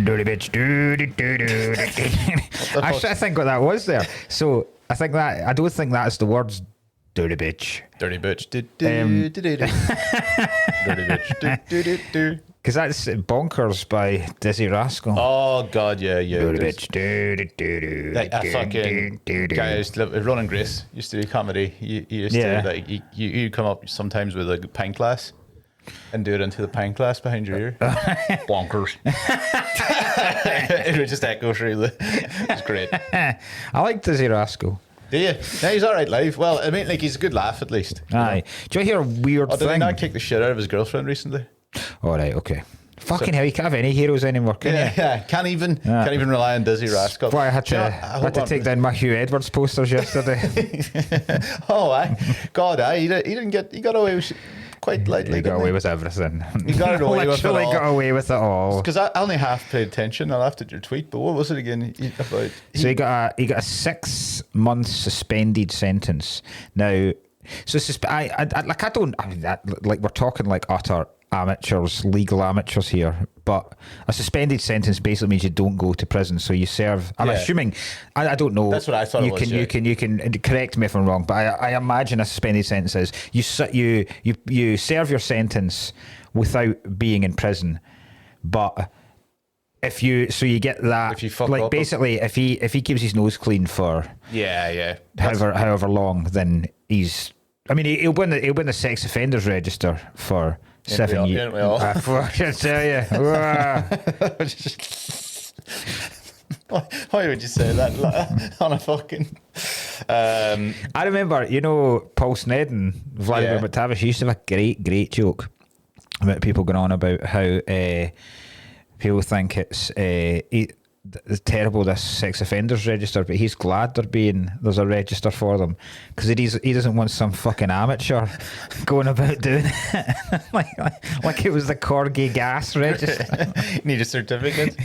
Dirty bitch. I should think what that was there. So I don't think that's the words dirty bitch. Dirty bitch. Dirty bitch. Because that's Bonkers by Dizzy Rascal. Oh God, yeah. Dirty bitch. Like a fucking guy used to live, Ronan Grace used to do comedy. He used to like you come up sometimes with a pint glass and do it into the pint glass behind your ear. Bonkers. It would just echo through it's great. I like Dizzy Rascal. Do you? Yeah, he's all right live. Well, I mean, like he's a good laugh at least. Aye. Do you hear a weird Did he thing? not kick the shit out of his girlfriend recently? All right, okay. Fucking hell, you can't have any heroes anymore, can you? Yeah. Can't even rely on Dizzy Rascal. Why I had to take down my Hugh Edwards posters yesterday. He got away with quite lightly. He got away with everything. He got away with it all. Literally got away with it all. Because I only half paid attention. I laughed at your tweet, but what was it again? So he got a 6-month suspended sentence. Now, so we're talking like utter amateurs, legal amateurs here, but a suspended sentence basically means you don't go to prison, so you serve. I'm assuming. I don't know. That's what I thought. You can correct me if I'm wrong, but I imagine a suspended sentence is you serve your sentence without being in prison, but if you get that, if you fuck like up basically if he keeps his nose clean for however long, then he's. I mean, he'll win the sex offenders register for 7 years. I can tell you. Why would you say that on a fucking? I remember, Paul Snedden, Vladimir McTavish, he used to have a great joke about people going on about how people think it's terrible, this sex offenders register, but he's glad there's a register for them because he doesn't want some fucking amateur going about doing it like it was the Corgi gas register. Need a certificate.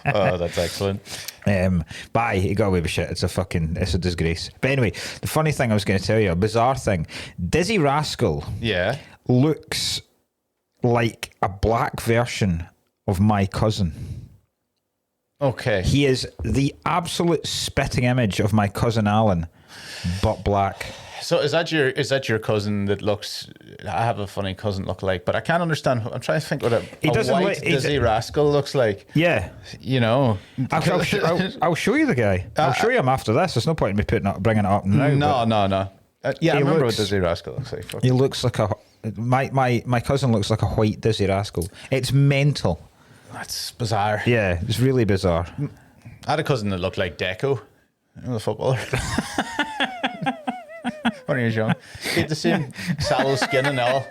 Oh, that's excellent. Bye, he got away with shit. It's a disgrace. But anyway, the funny thing I was going to tell you, a bizarre thing, Dizzy Rascal looks like a black version of my cousin. Okay. He is the absolute spitting image of my cousin Alan, but black. So is that your cousin that looks? I have a funny cousin look like, but I can't understand. I'm trying to think what a white Dizzy Rascal looks like. Yeah, I'll show you the guy. I'll show you him after this. There's no point in me bringing it up now. No. I remember what Dizzy Rascal looks like. He looks like my cousin looks like a white Dizzy Rascal. It's mental. That's bizarre. Yeah, it's really bizarre. I had a cousin that looked like Deco, the footballer. When he was young, he had the same sallow skin and all.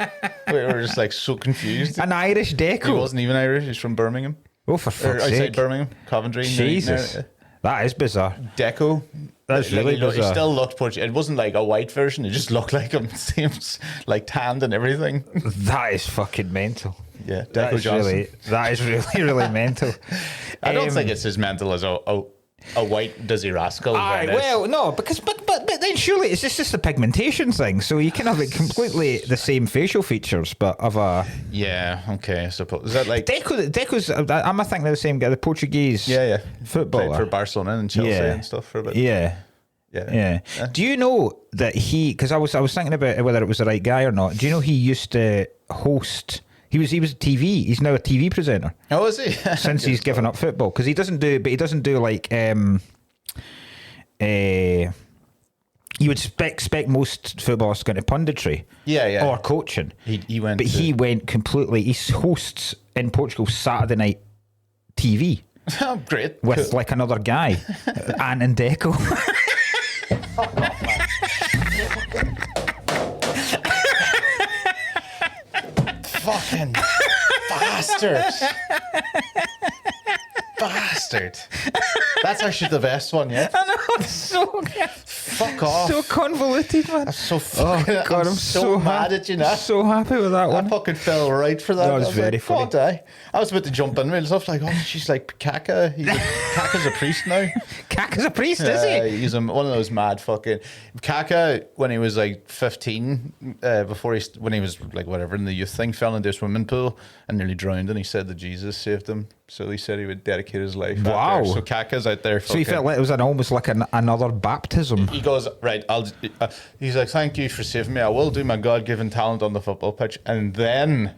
We were just like so confused. An Irish Deco. He wasn't even Irish. He's from Birmingham. Oh, for fuck's sake! Outside Birmingham, Coventry. Jesus, that is bizarre. Deco. That's really bizarre. He still looked Portuguese. It wasn't like a white version. It just looked like him. Seems like tanned and everything. That is fucking mental. Yeah, Deco Johnson. That is really mental. I don't think it's as mental as a white Dizzy Rascal. Well, no, because but then surely it's just a pigmentation thing. So you can have it completely the same facial features, but of a okay. I suppose is that like Deco's? I'm thinking they're the same guy, the Portuguese footballer. Played for Barcelona and Chelsea and stuff for a bit. Yeah. Do you know that because I was thinking about whether it was the right guy or not. Do you know he used to host? He was TV. He's now a TV presenter. Oh, is he? Since he's given up football, because he doesn't do like you would expect most footballers to go into punditry, or coaching. He went, he went completely. He hosts in Portugal Saturday night TV. Oh, great! With like another guy, Ant and Deco. Fucking bastard. That's actually the best one yet. I know, it's so good. fuck off. So convoluted, man. That's so fucking. Oh God, I'm so mad at you now. So happy with that one. I fucking fell right for that. That was very like, funny. God, I was about to jump in with stuff like, oh, she's like Kaka. Kaka's a priest now. Kaka's a priest, is he? He's one of those mad fucking Kaka. When he was like 15, when he was like whatever in the youth thing, fell into a swimming pool and nearly drowned, and he said that Jesus saved him. So he said he would dedicate his life. Wow. So Kaka's out there. So he felt like it was almost like another baptism. He goes, right, he's like, thank you for saving me. I will do my God-given talent on the football pitch, and then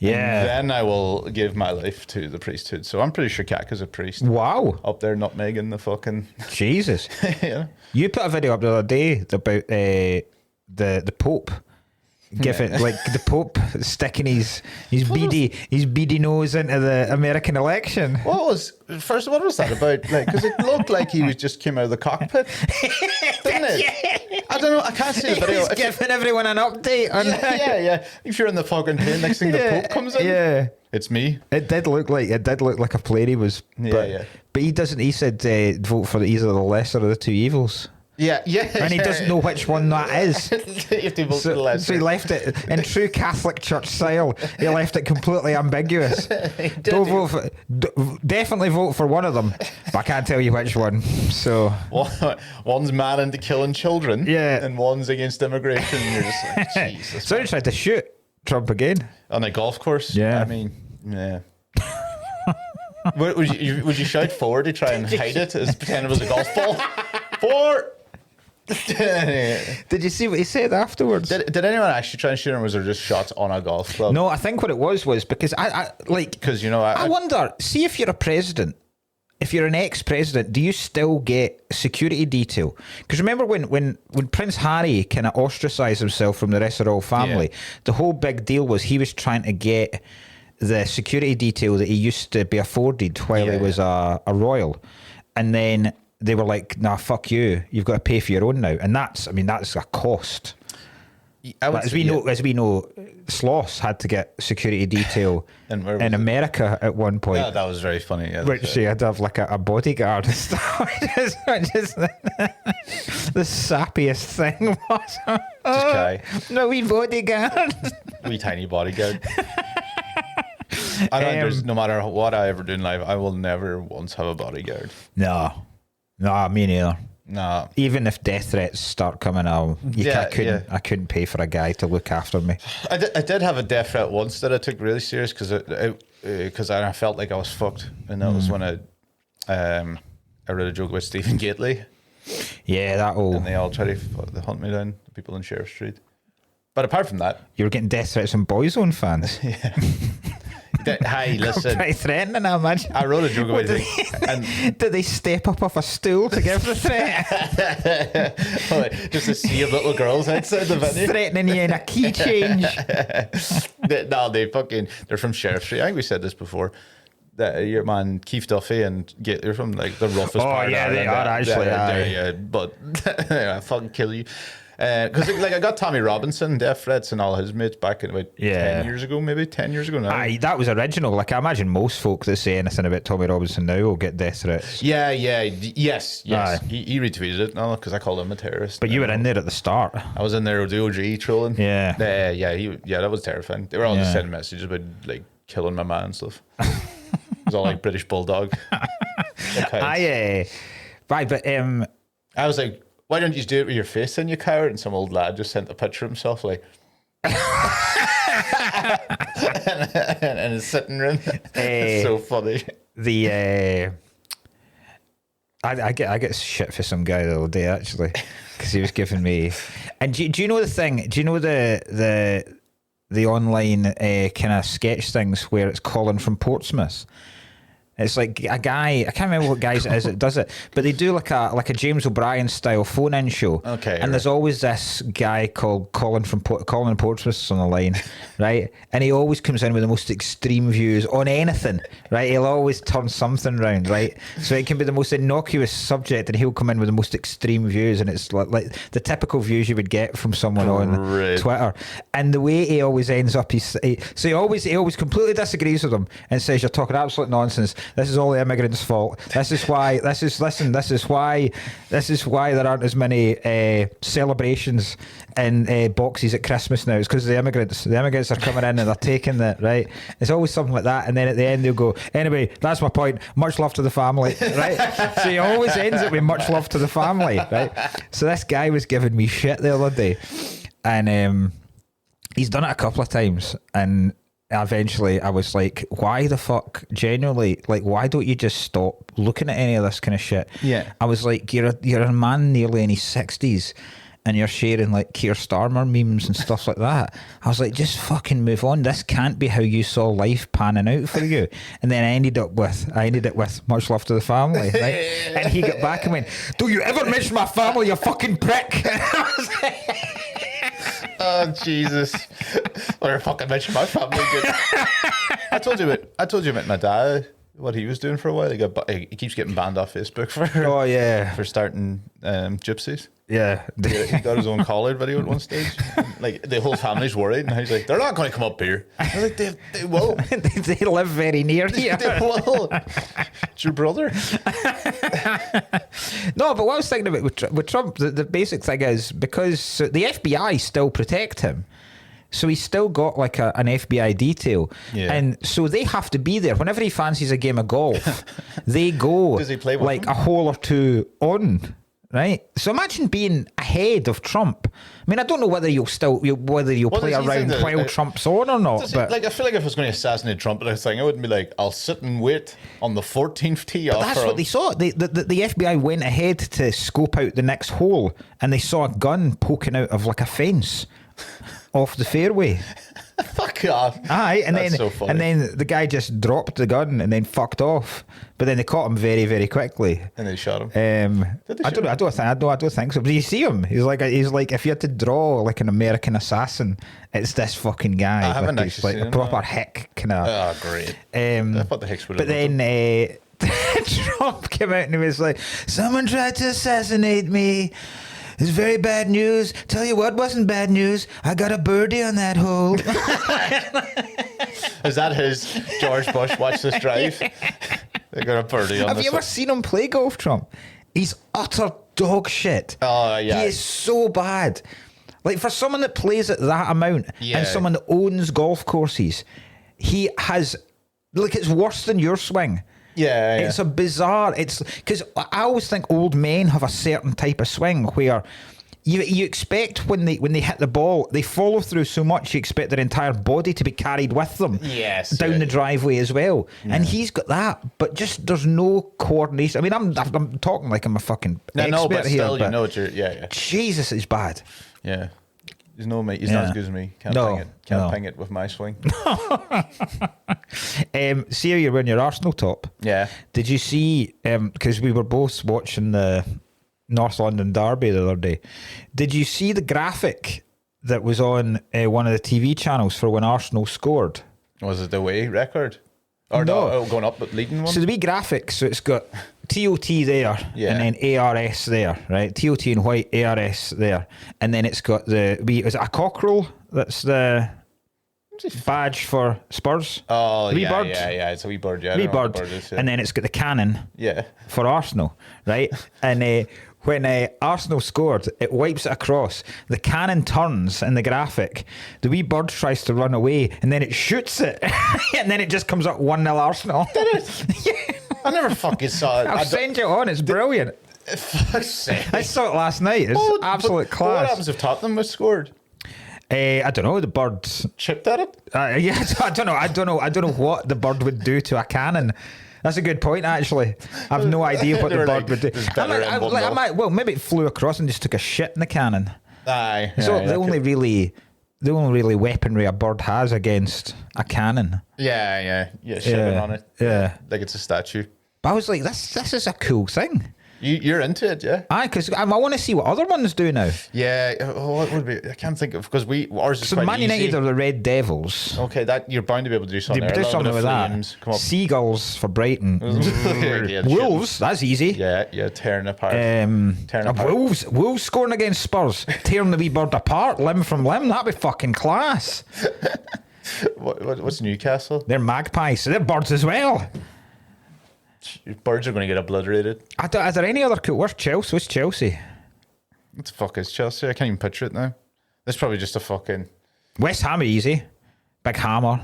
I will give my life to the priesthood. So I'm pretty sure Kaka's a priest. Wow. Up there nutmegging the fucking... Jesus. Yeah. You put a video up the other day about the Pope. Like the Pope sticking his beady nose into the American election. What was that about? Like, because it looked like he was just came out of the cockpit, didn't it? I don't know. I can't see the video. He's giving everyone an update on. Yeah. If you're in the fucking plane, next thing the Pope comes in. Yeah, it's me. It did look like a plane he was. But he doesn't. He said vote for either the lesser of the two evils. Yeah. And he doesn't know which one that is. You have to vote for the lesser. So he left it in true Catholic Church style. He left it completely ambiguous. Definitely vote for one of them, but I can't tell you which one. So one's mad into killing children, yeah, and one's against immigration. And you're just like, Jesus. So he tried to shoot Trump again on a golf course. Yeah, I mean, yeah. would you shout forward to try and hide it as pretend it was a golf ball? Forward. Did you see what he said afterwards? Did anyone actually try and shoot him, or was there just shots on a golf club? No, I think what it was because I wonder, see if you're a president, if you're an ex-president, do you still get security detail? Because remember when Prince Harry kind of ostracized himself from the rest of the royal family, the whole big deal was he was trying to get the security detail that he used to be afforded while he was a royal, and then they were like, nah, fuck you. You've got to pay for your own now. And that's a cost. As we know, Sloss had to get security detail in America at one point. Yeah, that was very funny. Yeah, which he had to have like a bodyguard and stuff. just the sappiest thing was. No, we bodyguard. Wee tiny bodyguard. I don't no matter what I ever do in life, I will never once have a bodyguard. No, me neither. No. Even if death threats start coming out, I couldn't pay for a guy to look after me. I did have a death threat once that I took really serious because I felt like I was fucked, and that was when I wrote a joke about Stephen Gately. Yeah, and they all tried to hunt me down, the people in Sheriff Street. But apart from that, you were getting death threats from Boyzone fans. Yeah. Hey, listen. Pretty threatening, I imagine. I wrote a joke about it. Did they step up off a stool to give the threat? Just to see little girls outside the venue. Threatening you in a key change. They're from Sheriff Street. I think we said this before. Your man Keith Duffy and they're from like the roughest part of Ireland. They are actually. But I fucking kill you. Because I got Tommy Robinson, death threats, and all his mates back in about 10 years ago, maybe 10 years ago now. Aye, that was original. Like I imagine most folk that say anything about Tommy Robinson now will get death threats. Yes. He retweeted it, because I called him a terrorist. But you were in there at the start. I was in there with the OG trolling. Yeah. That was terrifying. They were all just sending messages about like killing my man and stuff. It was all like British bulldog. Right, but I was like, why don't you just do it with your face in, you coward? And some old lad just sent a picture of himself, like, in his sitting room. It's so funny. I get shit for some guy the other day actually, because he was giving me. And do you know the thing? Do you know the online kind of sketch things where it's Cullen from Portsmouth? It's like a guy, I can't remember what guys it is that does it, but they do like a James O'Brien style phone-in show. Okay. And there's always this guy called Cullen from Cullen Portsmouth on the line, right? And he always comes in with the most extreme views on anything, right? He'll always turn something round, right? So it can be the most innocuous subject, and he'll come in with the most extreme views, and it's like the typical views you would get from someone on Twitter. And the way he always ends up, he always completely disagrees with them and says you're talking absolute nonsense. This is all the immigrants' fault. This is why there aren't as many celebrations in boxes at Christmas now. It's because the immigrants are coming in and they're taking the right. It's always something like that, and then at the end they'll go, anyway, that's my point. Much love to the family, right? So he always ends it with much love to the family, right? So this guy was giving me shit the other day, and he's done it a couple of times, and eventually I was like, why the fuck, genuinely, like, why don't you just stop looking at any of this kind of shit? Yeah. I was like, you're a man nearly in his 60s and you're sharing like Keir Starmer memes and stuff like that. I was like, just fucking move on. This can't be how you saw life panning out for you. And then I ended it with much love to the family, right? And he got back and went, don't you ever mention my family, you fucking prick. I was like, oh Jesus! Or fucking mention my family. I told you about my dad. What he was doing for a while. He keeps getting banned off Facebook for starting gypsies. Yeah, he got his own collard video at one stage. Like the whole family's worried, and he's like, "They're not going to come up here." I was like, "They will. They live very near here. They will." It's your brother. No, but what I was thinking about with Trump, the basic thing is because the FBI still protect him. So he's still got like an FBI detail. Yeah. And so they have to be there. Whenever he fancies a game of golf, they go Does he play with like them? a hole or two on, right? So imagine being ahead of Trump. I mean, I don't know whether you'll play around while Trump's on or not. But like, I feel like if I was going to assassinate Trump, I wouldn't be like, I'll sit and wait on the 14th tee off. That's what they saw. The FBI went ahead to scope out the next hole, and they saw a gun poking out of like a fence off the fairway. Fuck off. Aye, and That's then so funny. and then the guy just dropped the gun and then fucked off. But then they caught him very, very quickly. And they shot him. I don't think so. But you see him? He's like if you had to draw like an American assassin, it's this fucking guy. I haven't like actually seen a him, proper hick kind of. Oh, great. I thought the Hicks would have. But then Trump came out and he was like, "Someone tried to assassinate me. It's very bad news. Tell you what wasn't bad news. I got a birdie on that hole." Is that his George Bush watch this drive? They got a birdie on this. Have you ever seen him play golf, Trump? He's utter dog shit. Oh, yeah. He is so bad. Like, for someone that plays at that amount and someone that owns golf courses, he has, like, it's worse than your swing. Yeah. It's a bizarre, because I always think old men have a certain type of swing where you expect when they hit the ball, they follow through so much, you expect their entire body to be carried with them down the driveway as well. Yeah. And he's got that, but just there's no coordination. I mean, I'm talking like I'm a fucking expert but here. Still, you know what you're, Jesus, it's bad. Yeah. He's not as good as me. Can't ping it with my swing. See how you're wearing your Arsenal top? Yeah. Did you see, because we were both watching the North London Derby the other day, did you see the graphic that was on one of the TV channels for when Arsenal scored? Was it the away record? Or no, going up but leading one? So the wee graphic, so it's got TOT there, and then ARS there, right? TOT in white, ARS there. And then it's got is it a cockerel? That's the badge for Spurs. Oh, wee yeah, bird. yeah, it's a wee bird, yeah. Wee bird. And then it's got the cannon for Arsenal, right? And when Arsenal scored, it wipes it across. The cannon turns in the graphic. The wee bird tries to run away, and then it shoots it. And then it just comes up 1-0 Arsenal. Did it? Yeah. I never fucking saw it. I'll send you on. It's brilliant. I saw it last night. It's absolute class. What happens if Tottenham was scored? I don't know. The bird chipped at it. Yeah, I don't know what the bird would do to a cannon. That's a good point, actually. I have no idea what the bird would do. Maybe it flew across and just took a shit in the cannon. Aye. So the only really weaponry a bird has against a cannon. Yeah, shivering on it. Yeah, like it's a statue. But I was like, this is a cool thing. You're into it, yeah? Aye, because I want to see what other ones do now. Yeah, what would be? I can't think of, because ours is so quite Man United easy. are the Red Devils. Okay, that you're bound to be able to do something. Do something with that. Come up. Seagulls for Brighton. Wolves, that's easy. Yeah, tearing apart. Wolves scoring against Spurs, tearing the wee bird apart, limb from limb. That'd be fucking class. What's Newcastle? They're magpies, so they're birds as well. Your birds are going to get obliterated. Are there any other cool? Where's Chelsea? What's Chelsea? What the fuck is Chelsea? I can't even picture it now. That's probably just a fucking... West Ham are easy. Big hammer.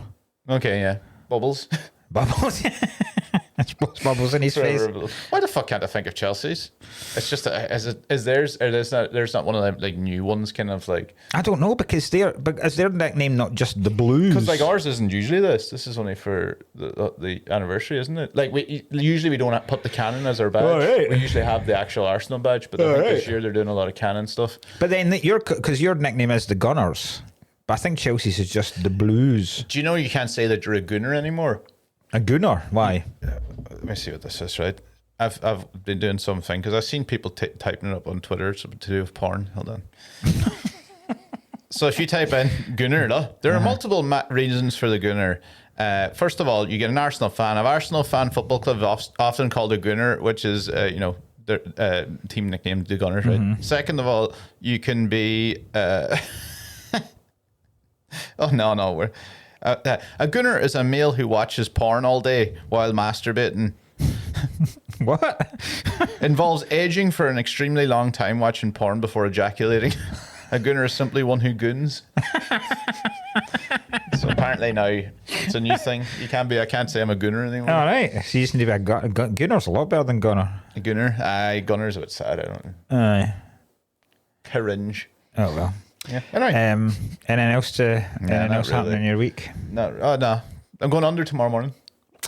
Okay, yeah. Bubbles. Bubbles. Bubbles in his face. Why the fuck can't I think of Chelsea's? It's just is theirs or there's not one of them like new ones kind of like I don't know because is their nickname not just the Blues? Because like ours isn't usually this. This is only for the anniversary, isn't it? Like we don't put the cannon as our badge. Oh, right. We usually have the actual Arsenal badge, but I think this year they're doing a lot of cannon stuff. But then because your nickname is the Gunners, but I think Chelsea's is just the Blues. Do you know you can't say that you're a Gunner anymore? A Gunner? Why? Let me see what this is, right? I've been doing something because I've seen people typing it up on Twitter. It's to do with porn. Hold on. So if you type in Gunner, there are multiple reasons for the Gunner. First of all, you get an Arsenal fan. An Arsenal fan football club often called a Gunner, which is their team nickname, the Gunners, right? Mm-hmm. Second of all, you can be. Oh no. A Gunner is a male who watches porn all day while masturbating. What? Involves aging for an extremely long time watching porn before ejaculating. A Gunner is simply one who goons. So apparently now it's a new thing. I can't say I'm a Gunner anymore. All right. So you just need to be a Gunner's a lot better than Gunner. A Gunner? Gunner's a bit sad. I don't know. Aye. Cringe. Oh well. Yeah. Anyway. Anything else happening in your week? No. I'm going under tomorrow morning.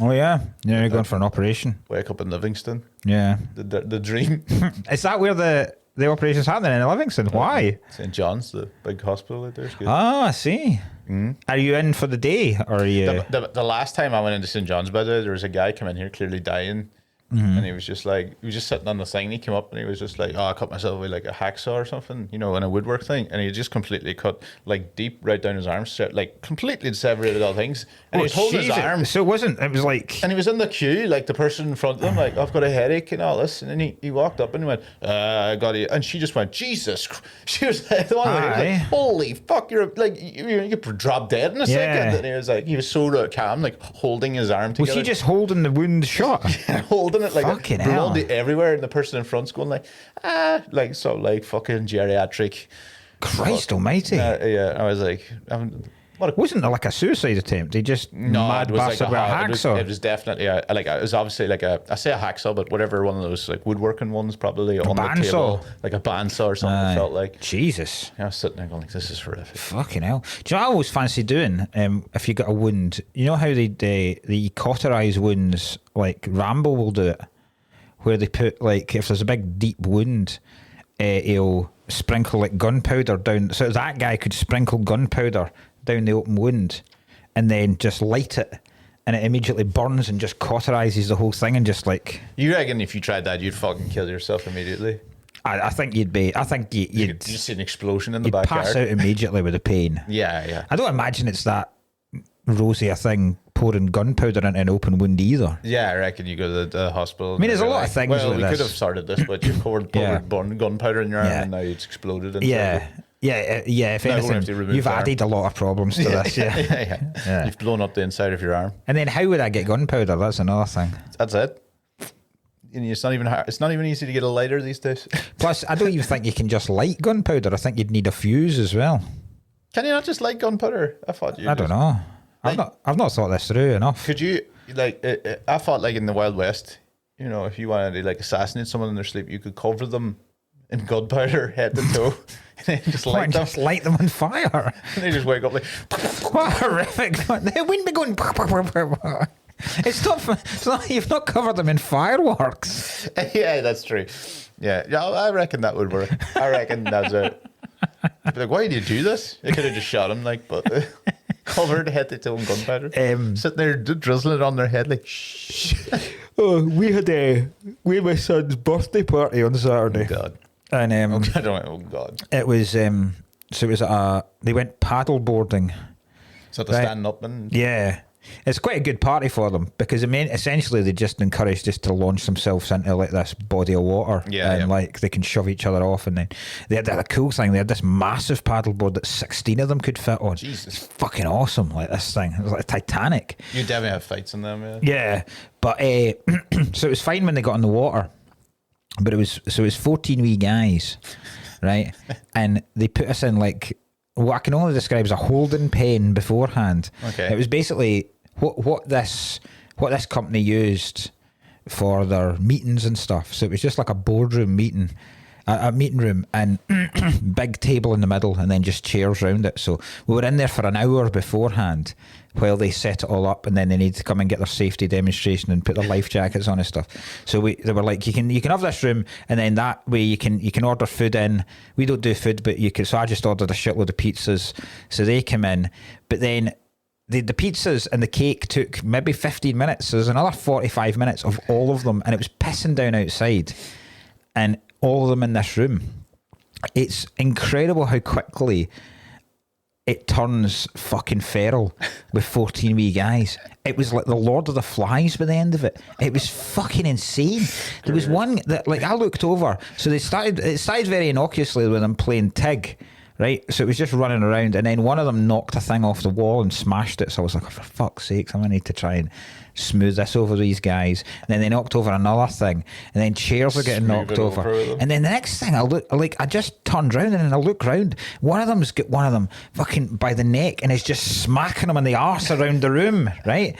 Oh yeah. You're going for an operation. Wake up in Livingston. Yeah. The dream. Is that where the operation's happening in Livingston? Why? St. John's, the big hospital out there. Is good. Oh, I see. Mm. Are you in for the day or are you? The last time I went into St. John's, by the way, there was a guy come in here clearly dying. Mm-hmm. And he was just sitting on the thing and he came up and he was just like, I cut myself with like a hacksaw or something, in a woodwork thing. And he just completely cut like deep right down his arms, like completely separated all things. And he was holding his arm. So it was like. And he was in the queue, like the person in front of him, like, I've got a headache and all this. And then he walked up and he went, I got it. And she just went, Jesus. She was like, the one who was like, holy fuck, you're like, you could drop dead in a second. And he was so calm, like holding his arm together. Was he just holding the wound shut? Yeah, holding it like fucking blood everywhere, and the person in front's going like fucking geriatric. Christ almighty. Yeah, I was like, wasn't it like a suicide attempt? He just mad bastard with a hacksaw. It was definitely it was obviously like I say a hacksaw, but whatever, one of those like woodworking ones, probably on the table, like a bandsaw or something. It felt like Jesus. I was sitting there going like, this is horrific. Fucking hell. Do you know what I always fancy doing? If you got a wound, you know how they cauterize wounds, like Rambo will do it, where they put like if there's a big deep wound, he'll sprinkle like gunpowder down, so that guy could sprinkle gunpowder down the open wound and then just light it and it immediately burns and just cauterizes the whole thing and just like... You reckon if you tried that you'd fucking kill yourself immediately? I think you'd just see an explosion in the backyard. Pass out immediately with the pain. Yeah. I don't imagine it's that rosy a thing pouring gunpowder into an open wound either. Yeah, I reckon you go to the hospital. I mean, there's a lot of things. Well, we could have started this, but you've poured gunpowder in your arm and now it's exploded. Yeah. If anything, you've added a lot of problems to this. Yeah. You've blown up the inside of your arm. And then how would I get gunpowder? That's another thing. That's it. It's not even hard. It's not even easy to get a lighter these days. Plus, I don't even think you can just light gunpowder. I think you'd need a fuse as well. Can you not just light gunpowder? I don't know. I've not thought this through enough. Could you I thought like in the Wild West, if you wanted to like assassinate someone in their sleep, you could cover them in gunpowder head to toe. And then just light them on fire. And they just wake up like, what horrific. They wouldn't be going. It's not, you've not covered them in fireworks. Yeah, that's true. Yeah, I reckon that would work. I reckon that's it. I'd be like, why did you do this? You could have just shot him, but covered head to toe in gunpowder. Sitting there drizzling it on their head like, shh. Oh, we had my son's birthday party on Saturday. Oh, God. And oh God. It was so it was they went paddle boarding. So to stand up and It's quite a good party for them because essentially they just encouraged us to launch themselves into like this body of water, and like they can shove each other off, and then they had a cool thing. They had this massive paddleboard that 16 of them could fit on. Jesus, it's fucking awesome! Like this thing, it was like a Titanic. You definitely have fights in them, yeah. But so it was fine when they got in the water, but it was 14 wee guys, right? And they put us in like what I can only describe as a holding pen beforehand. Okay, it was basically what this company used for their meetings and stuff. So it was just like a boardroom meeting, a meeting room, and big table in the middle, and then just chairs around it. So we were in there for an hour beforehand while they set it all up, and then they need to come and get their safety demonstration and put their life jackets on and stuff. So they were like, you can have this room, and then that way you can order food in. We don't do food, but you can. So I just ordered a shitload of pizzas, so they come in, but then the pizzas and the cake took maybe 15 minutes. So there's another 45 minutes of all of them, and it was pissing down outside, and all of them in this room. It's incredible how quickly it turns fucking feral with 14 wee guys. It was like the Lord of the Flies by the end of it. It was fucking insane. There was one that, like, I looked over. So it started very innocuously with them playing Tig, right? So it was just running around, and then one of them knocked a thing off the wall and smashed it. So I was like, oh, for fuck's sake, I'm going to need to try and smooth this over these guys. And then they knocked over another thing, and then chairs are getting knocked over. And then the next thing, I just turned round, and then I look round. One of them's got one of them fucking by the neck and is just smacking him in the arse around the room, right?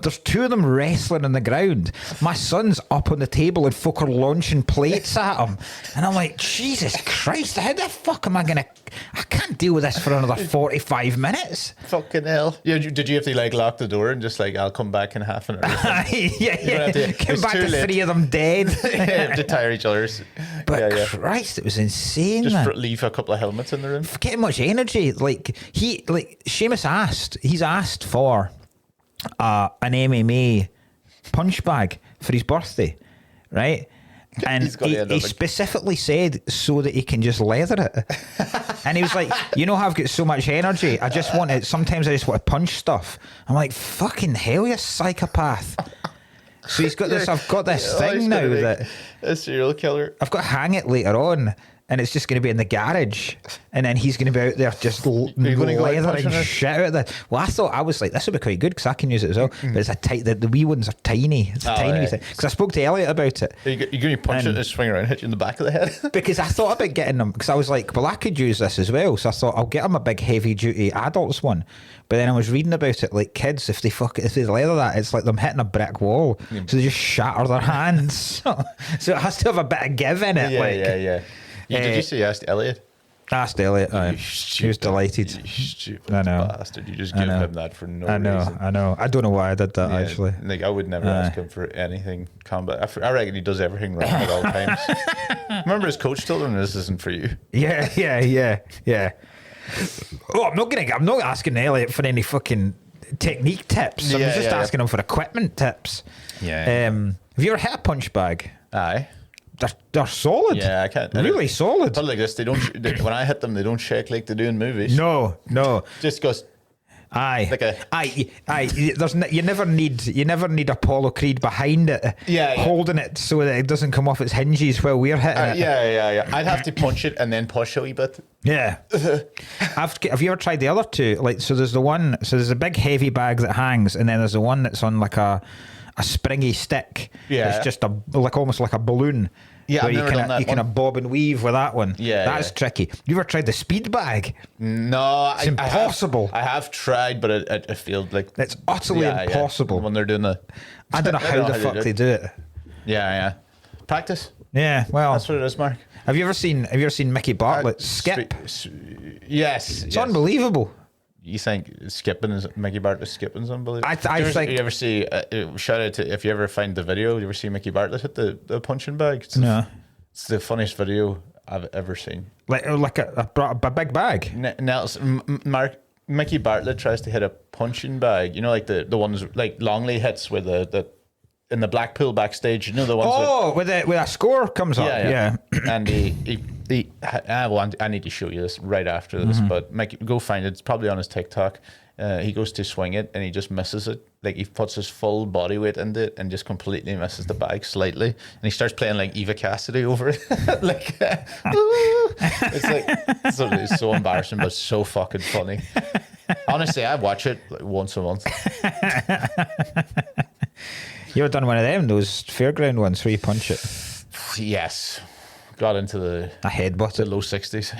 There's two of them wrestling on the ground. My son's up on the table and folk are launching plates at him. And I'm like, Jesus Christ, how the fuck am I going to... I can't deal with this for another 45 minutes. Fucking hell. Yeah, did you have to like lock the door and just like, I'll come back in half an hour? yeah. Come back to three of them dead. Yeah, to tire each other's. But Christ, it was insane. Just leave a couple of helmets in the room. Getting much energy. Seamus he's asked for an MMA punch bag for his birthday, right? And he specifically said so that he can just leather it. And he was like, you know how I've got so much energy, I just want it, sometimes I just want to punch stuff. I'm like, fucking hell, you psychopath. So he's got this, I've got this thing now that a serial killer. I've got to hang it later on, and it's just going to be in the garage, and then he's going to be out there just leathering shit out of it. Well, I was like, this would be quite good because I can use it as well. But it's the wee ones are tiny. It's a tiny wee thing. Because I spoke to Elliot about it. You're going to punch it and swing around and hit you in the back of the head? Because I thought about getting them, because I was like, well, I could use this as well. So I thought I'll get them a big heavy duty adults one. But then I was reading about it, like kids, if they leather that, it's like them hitting a brick wall. So they just shatter their hands. So it has to have a bit of give in it. Yeah. Did you say you asked Elliot? Asked Elliot. He was delighted. You stupid I know. bastard. You just give him that for no reason. I know. I don't know why I did that, actually. Like, I would never ask him for anything combat. I reckon he does everything wrong at all times. Remember his coach told him this isn't for you. Yeah. Oh, I'm not asking Elliot for any fucking technique tips. I'm just asking him for equipment tips. Yeah. Have you ever hit a punch bag? Aye. They're solid. Yeah, I can't. Really solid. But like this, they don't. When I hit them, they don't shake like they do in movies. No. Just goes. Aye. Like you never need Apollo Creed behind it. Holding it so that it doesn't come off its hinges while we're hitting it. Yeah. I'd have to punch it and then push a wee bit. Yeah. Have you ever tried the other two? Like, so there's there's a big heavy bag that hangs, and then there's the one that's on like a springy stick. Yeah. It's just almost like a balloon. Yeah, where you can bob and weave with that one. Yeah, that's tricky. You ever tried the speed bag? No, it's impossible. I have tried, but it feels like it's utterly impossible when they're doing the. I don't know how the fuck they do it. Yeah. Practice. Yeah, well, that's what it is, Mark. Have you ever seen Mickey Bartlett skip? Yes, it's unbelievable. You think Mickey Bartlett skipping's unbelievable? I think. You ever see? Shout out to if you ever find the video. You ever see Mickey Bartlett hit the punching bag? No. It's the funniest video I've ever seen. Like a big bag. Mark, Mickey Bartlett tries to hit a punching bag. You know, like the ones like Longley hits with the in the Blackpool backstage. You know the ones. Oh, with a score comes up. Yeah. And I need to show you this right after this, but go find it. It's probably on his TikTok. He goes to swing it and he just misses it. Like he puts his full body weight into it and just completely misses the bag slightly. And he starts playing like Eva Cassidy over it. Like, it's like, it's so embarrassing, but so fucking funny. Honestly, I watch it like once a month. You ever done one of them, those fairground ones where you punch it? Yes. Got into the headbutt the low 60s.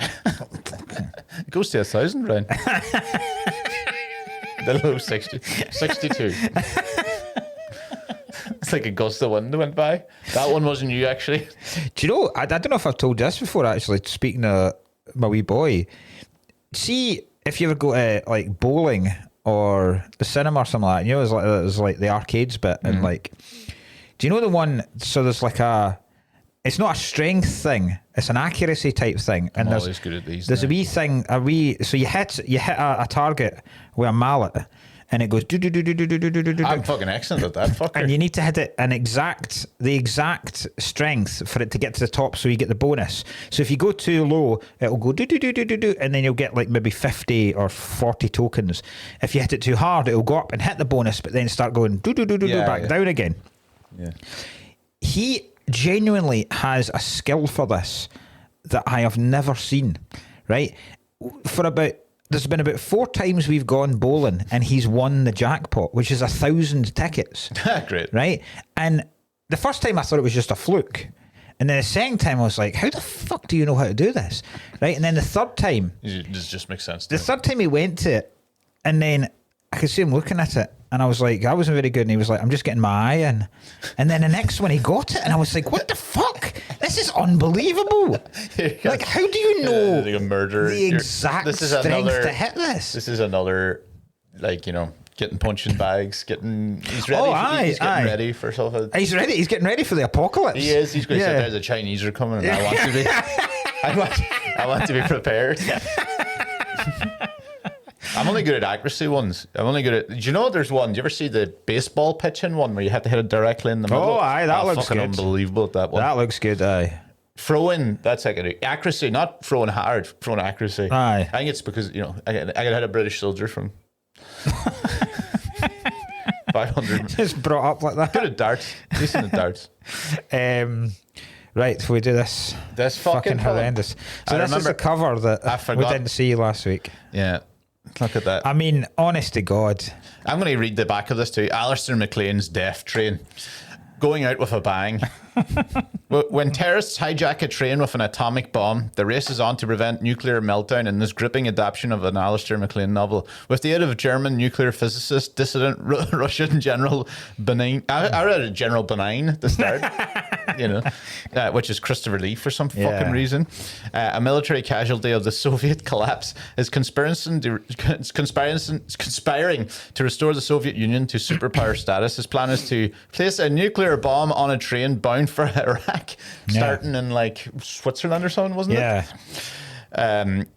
It goes to 1,000, Ryan. The low 60, 62. It's like a gust of wind went by. That one wasn't you, actually. Do you know, I don't know if I've told this before, actually, speaking of my wee boy. See, if you ever go to like bowling or the cinema or something like that, you know, there's like the arcades bit, and like, do you know the one, so there's like it's not a strength thing, it's an accuracy type thing. And I'm always good at these. There's a wee thing, so you hit a target with a mallet, and it goes do do do do do do do do do. I'm fucking excellent at that, fucker. And you need to hit it the exact strength for it to get to the top, so you get the bonus. So if you go too low, it'll go do do do do do do, and then you'll get like maybe 50 or 40 tokens. If you hit it too hard, it'll go up and hit the bonus, but then start going do do do do do back down again. Yeah. He genuinely has a skill for this that I have never seen, right? There's been about 4 times we've gone bowling and he's won the jackpot, which is 1,000 tickets. Great. Right? And the first time I thought it was just a fluke. And then the second time I was like, how the fuck do you know how to do this? Right? And then the third time... This just makes sense. The third time he went to it, and then I could see him looking at it, and I was like, I wasn't very good. And he was like, I'm just getting my eye in. And then the next one he got it, and I was like, what the fuck? This is unbelievable. Like, how do you know like a murderer, the exact strength to hit this? This is another, like, you know, getting punching bags, he's ready. He's getting ready for something. He's ready. He's getting ready for the apocalypse. He is. He's going to say, there's a Chinese are coming, and I want to be. I want to be prepared. I'm only good at accuracy ones. I'm only good at... Do you know there's one? Do you ever see the baseball pitching one where you have to hit it directly in the middle? Oh, aye, that looks fucking good. Unbelievable at that one. That looks good, aye. Throwing, that's like accuracy, not throwing hard, throwing accuracy. Aye. I think it's because, you know, I can hit a British soldier from 500. Just brought up like that. Good at darts. Decent at darts. Right, we do this. That's fucking horrendous. So this is the cover that we didn't see last week. Yeah. Look at that. I mean, honest to God. I'm going to read the back of this too. Alistair McLean's Death Train. Going out with a bang. When terrorists hijack a train with an atomic bomb, the race is on to prevent nuclear meltdown in this gripping adaptation of an Alistair McLean novel. With the aid of German nuclear physicist, dissident Russian General Benign. I read General Benign at the start, you know, which is Christopher Lee for some fucking reason. A military casualty of the Soviet collapse is conspiring to restore the Soviet Union to superpower status. His plan is to place a nuclear bomb on a train bound for Iraq, starting in like Switzerland or something, wasn't it?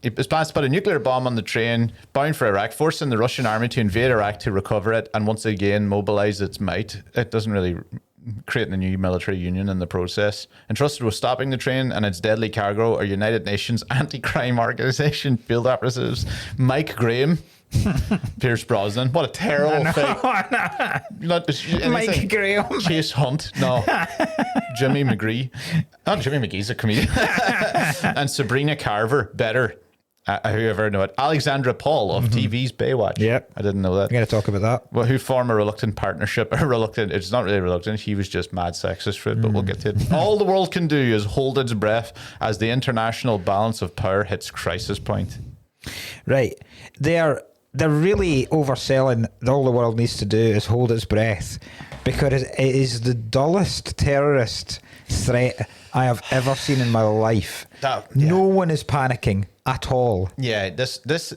It was planned to put a nuclear bomb on the train bound for Iraq, forcing the Russian army to invade Iraq to recover it and once again mobilize its might. It doesn't really create a new military union in the process. Entrusted with stopping the train and its deadly cargo are United Nations anti-crime organization field operatives Mike Graham, Pierce Brosnan. What a terrible thing. Mike Graham. Chase Hunt. No. Jimmy McGree. Not Jimmy McGee's a comedian. And Sabrina Carver. Better. Whoever know it. Alexandra Paul of TV's Baywatch. Yep. I didn't know that. We're going to talk about that. Well, who form a reluctant partnership. It's not really reluctant. He was just mad sexist for it, but we'll get to it. All the world can do is hold its breath as the international balance of power hits crisis point. Right. They're really overselling. All the world needs to do is hold its breath, because it is the dullest terrorist threat I have ever seen in my life. No one is panicking at all. Yeah, this was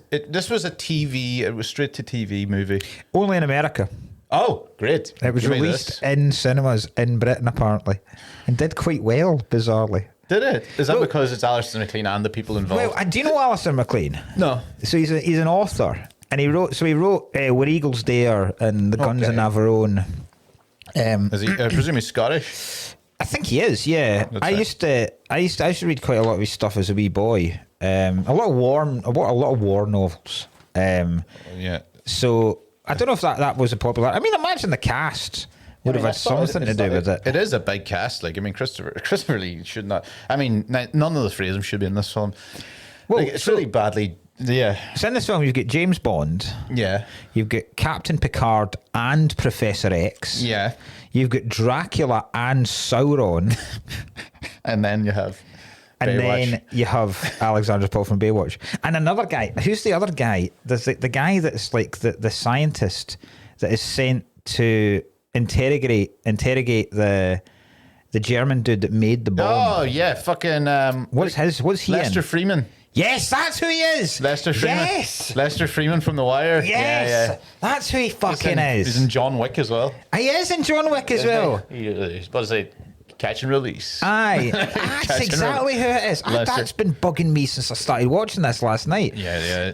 a TV. It was straight to TV movie. Only in America. Oh, great! It was released in cinemas in Britain apparently, and did quite well, bizarrely. Did it? Is that because it's Alistair McLean and the people involved? Well, do you know Alistair McLean? No. So he's an author. And he wrote Where Eagles Dare and The Guns of Navarone. Is he? I presume he's Scottish. I think he is. Yeah. I used to read quite a lot of his stuff as a wee boy. A lot of war novels. Yeah. So I don't know if that was a popular. I mean, imagine the cast would have had something to do with it. It is a big cast. Like, I mean, Christopher Lee should not. I mean, none of the three of them should be in this film. Well, like, it's really badly. Yeah. So in this film, you've got James Bond. Yeah. You've got Captain Picard and Professor X. Yeah. You've got Dracula and Sauron. And then you have And Baywatch. then you have Alexander Paul from Baywatch. And another guy. Who's the other guy? There's the guy that's like the scientist that is sent to interrogate the German dude that made the bomb. Oh, yeah. Fucking... What's he Lester in? Freeman. Yes, that's who he is. Lester Freeman. Yes. Lester Freeman from The Wire. Yes. Yeah. That's who he fucking is. He's in John Wick as well. He is in John Wick as well. He's supposed to say catch and release. Aye. That's exactly who it is. That's been bugging me since I started watching this last night. Yeah.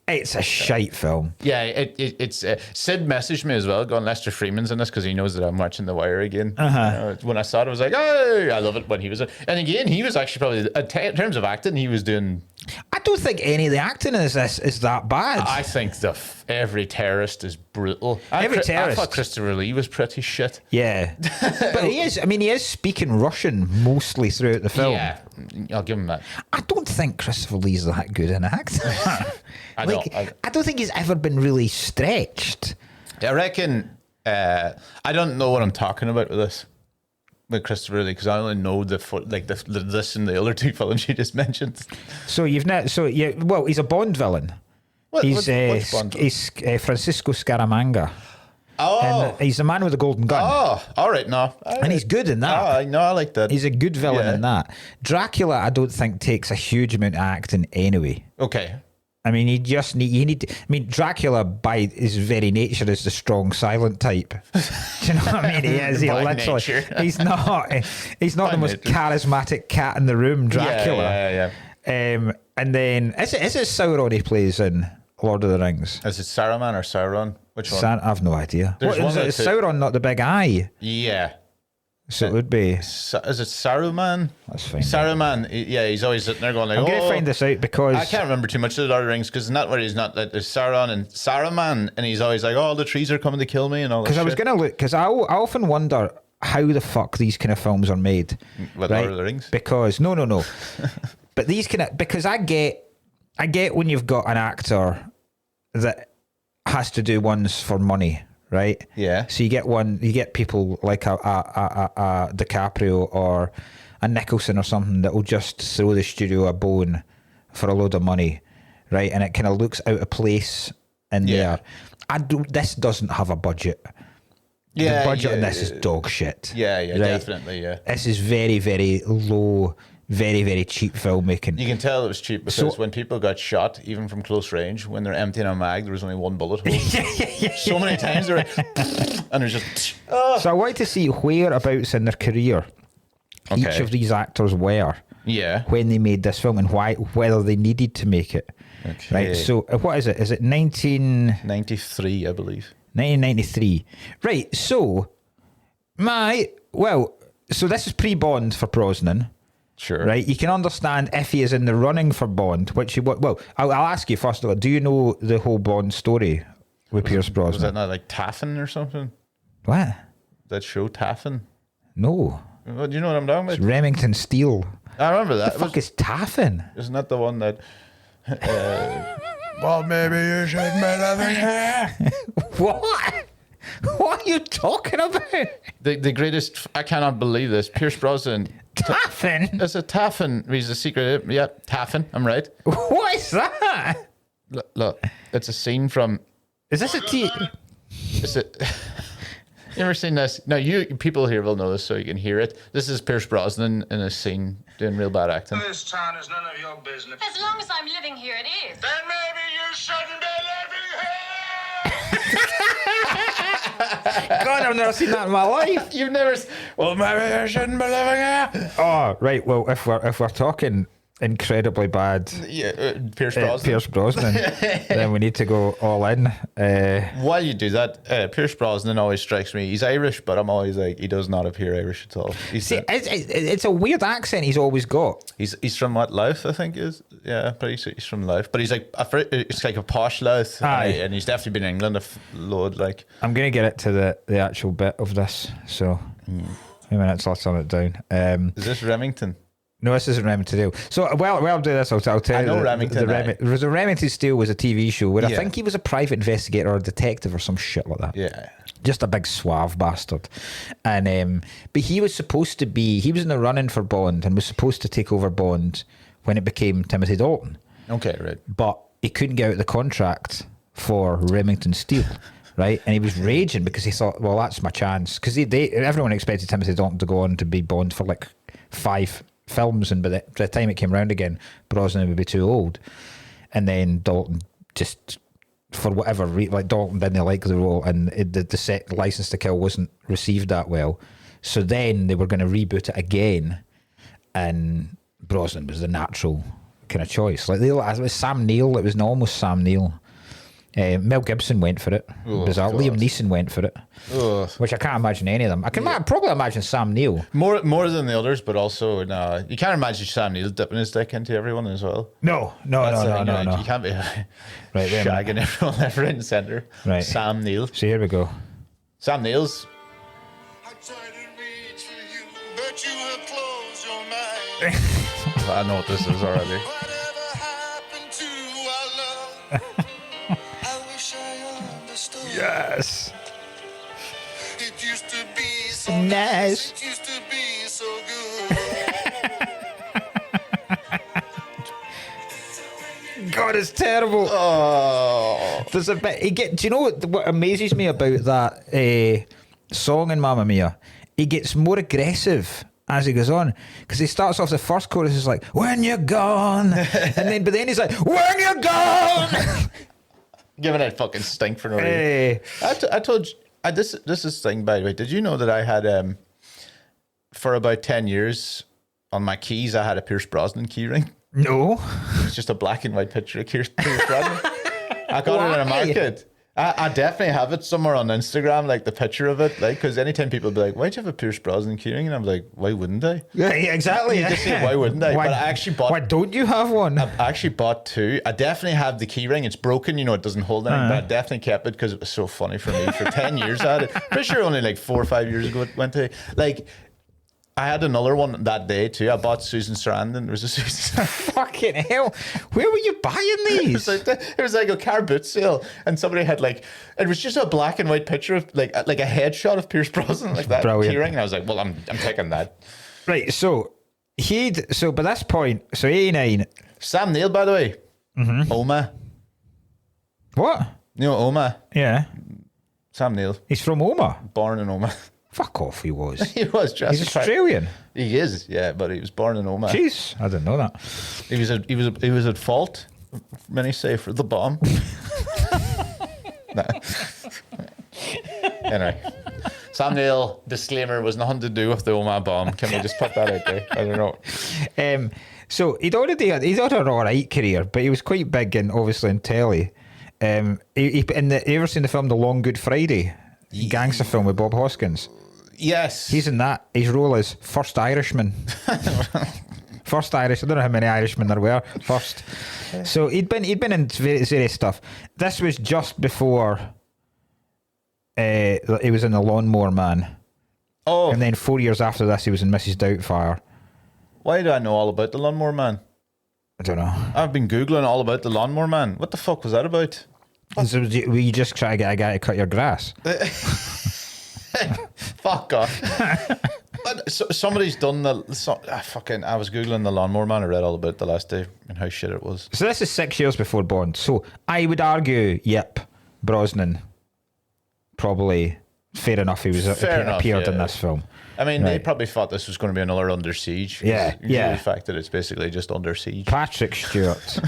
It's a shite film. Yeah, it's Sid messaged me as well, going, Lester Freeman's in this because he knows that I'm watching The Wire again. When I saw it, I was like, oh, I love it when he was in. And again, he was actually probably, in terms of acting, he was doing... I don't think any of the acting in this is that bad. I think every terrorist is brutal. I thought Christopher Lee was pretty shit. Yeah. But he is speaking Russian mostly throughout the film. Yeah, I'll give him that. I don't think Christopher Lee's that good an actor. I don't think he's ever been really stretched. I reckon, I don't know what I'm talking about with this. With Christopher Lee, because I only know this and the other two films you just mentioned. So he's a Bond villain. Which Bond? He's Francisco Scaramanga. Oh, and he's the man with the golden gun. Oh, all right, no, and he's good in that. Oh, no, I like that. He's a good villain in that. Dracula, I don't think takes a huge amount of acting anyway. Okay. I mean, you need. I mean, Dracula by his very nature is the strong, silent type. Do you know what I mean? He is. He literally. He's not. He's not the most charismatic cat in the room. Dracula. Yeah. And then is it Sauron he plays in Lord of the Rings? Is it Saruman or Sauron? Which one? I've no idea. What is it? Is Sauron not the big eye? Yeah. So it would be. Is it Saruman? That's fine. Saruman, yeah, he's always sitting there going like, I'm going to find this out because... I can't remember too much of the Lord of the Rings because not where he's not, like, there's Sauron and Saruman, and he's always like, oh, the trees are coming to kill me and all that. Because I was going to look, because I often wonder how the fuck these kind of films are made. With Lord of the Rings? Because, no. But these kind of, because I get when you've got an actor that has to do ones for money. Right. Yeah. So you get people like a DiCaprio or a Nicholson or something that will just throw the studio a bone for a load of money, right? And it kind of looks out of place in there. This doesn't have a budget. Yeah. The budget on this is dog shit. Yeah. Right? Definitely. Yeah. This is very, very low. Very, very cheap filmmaking. You can tell it was cheap because when people got shot, even from close range, when they're emptying a mag, there was only one bullet hole. So many times they're like, and there's just... Oh. So I wanted to see whereabouts in their career each of these actors were when they made this film and whether they needed to make it. Okay. Right, so what is it? Is it 1993, I believe. 1993. Right, so so this is pre-Bond for Brosnan. Sure. Right, you can understand if he is in the running for Bond, I'll ask you first of all, do you know the whole Bond story with Pierce Brosnan? Was that not like Taffin or something? What? That show Taffin? No. Well, do you know what I'm talking about? It's Remington Steele. I remember that. The fuck is Taffin? Isn't that the one that... well, maybe you should make a thing. What? What are you talking about? The greatest... I cannot believe this. Pierce Brosnan... Taffin? It's a Taffin. He's a secret. Yeah, Taffin. I'm right. What is that? Look, it's a scene from... Is this a T? Is it... You ever seen this? No, people here will know this, so you can hear it. This is Pierce Brosnan in a scene doing real bad acting. This town is none of your business. As long as I'm living here, it is. Then maybe you shouldn't be living here. God, I've never seen that in my life. You've never... Well, maybe you shouldn't be living here. Oh, right. Well, if we're talking incredibly bad Pierce Brosnan. Pierce Brosnan, then we need to go all in. While you do that, Pierce Brosnan always strikes me. He's Irish, but I'm always like, he does not appear Irish at all. It's a weird accent he's always got. He's from what, Louth, I think is. Yeah, but he's from Louth. But he's like it's like a posh Louth, and he's definitely been in England a load. Like, I'm gonna get it to the actual bit of this. So, 2 minutes. Let's on it down. Is this Remington? No, this isn't Remington Steele. So, well, I'll do this. I'll tell you. I know Remington. Remington Steele was a TV show where I think he was a private investigator or a detective or some shit like that. Yeah. Just a big suave bastard. And but he was supposed to be, he was in the running for Bond and was supposed to take over Bond when it became Timothy Dalton. Okay, right. But he couldn't get out the contract for Remington Steele. Right, and he was raging because he thought, well, that's my chance. Because everyone expected Timothy Dalton to go on to be Bond for like 5 films, and by the time it came round again, Brosnan would be too old. And then Dalton just, for whatever reason, like Dalton didn't like the role, and the set License to Kill wasn't received that well. So then they were going to reboot it again, and Brosnan was the natural kind of choice. Like it was Sam Neill, it was almost Sam Neill. Mel Gibson went for it. Bizarre. Liam Neeson went for it. Which I can't imagine any of them. I can probably imagine Sam Neill. More than the others, but also no. You can't imagine Sam Neill dipping his dick into everyone as well. No. You can't be shagging everyone left, right, and centre. Right. Sam Neill. So here we go. Sam Neill's. I tried to reach for you, but you have closed your mind. I know what this is already. Whatever happened to our love? I wish I understood. Yes. It used to be so nice. It used to be so good. God, it's terrible. Oh. There's a bit. Do you know what amazes me about that song in Mamma Mia? He gets more aggressive as he goes on, because he starts off, the first chorus is like, when you're gone, but then he's like, when you're gone. Giving it fucking stink for no reason. I told you, this is thing, by the way. Did you know that I had for about 10 years on my keys I had a Pierce Brosnan key ring? No. It's just a black and white picture of Pierce Brosnan. I got it in a market. I definitely have it somewhere on Instagram, like the picture of it, like, because anytime people be like, why'd you have a Pierce Brosnan keyring? And I'm like, why wouldn't I? Yeah, exactly. You just say, why wouldn't I? Why, but I actually bought. Why don't you have one? I actually bought 2. I definitely have the keyring. It's broken, it doesn't hold anything, but I definitely kept it because it was so funny for me. For 10 years I had it. Pretty sure only like 4 or 5 years ago it went to, like, I had another one that day too. I bought Susan Sarandon. There was a Susan Sarandon. Fucking hell. Where were you buying these? It was like a car boot sale, and somebody had like, it was just a black and white picture of like a headshot of Pierce Brosnan, like that keyring. And I was like, well, I'm taking that. Right. So by this point, so 89. Sam Neill, by the way. Mm-hmm. Oma. What? You know Oma? Yeah. Sam Neill. He's from Oma. Born in Oma. Fuck off, he was. He was. He's Australian. He is, yeah, but he was born in Oma. Jeez, I didn't know that. He was at fault. Many say for the bomb. Anyway, Sam Neill, disclaimer, was nothing to do with the Oma bomb. Can we just put that out there? I don't know. So he'd had an alright career, but he was quite big and obviously in telly. You ever seen the film The Long Good Friday? Gangster film with Bob Hoskins. Yes. He's in that. His role is First Irishman. First Irish. I don't know how many Irishmen there were. First. So he'd been in various stuff. This was just before he was in The Lawnmower Man. Oh. And then 4 years after this, he was in Mrs. Doubtfire. Why do I know all about The Lawnmower Man? I don't know. I've been Googling all about The Lawnmower Man. What the fuck was that about? So were you just trying to get a guy to cut your grass? Fuck off. But somebody's done I was Googling The Lawnmower Man. I read all about it the last day and how shit it was. So this is 6 years before Bond. So I would argue, Brosnan, probably fair enough. He was appeared in this film. I mean, they probably thought this was going to be another Under Siege. Yeah. The fact that it's basically just Under Siege. Patrick Stewart.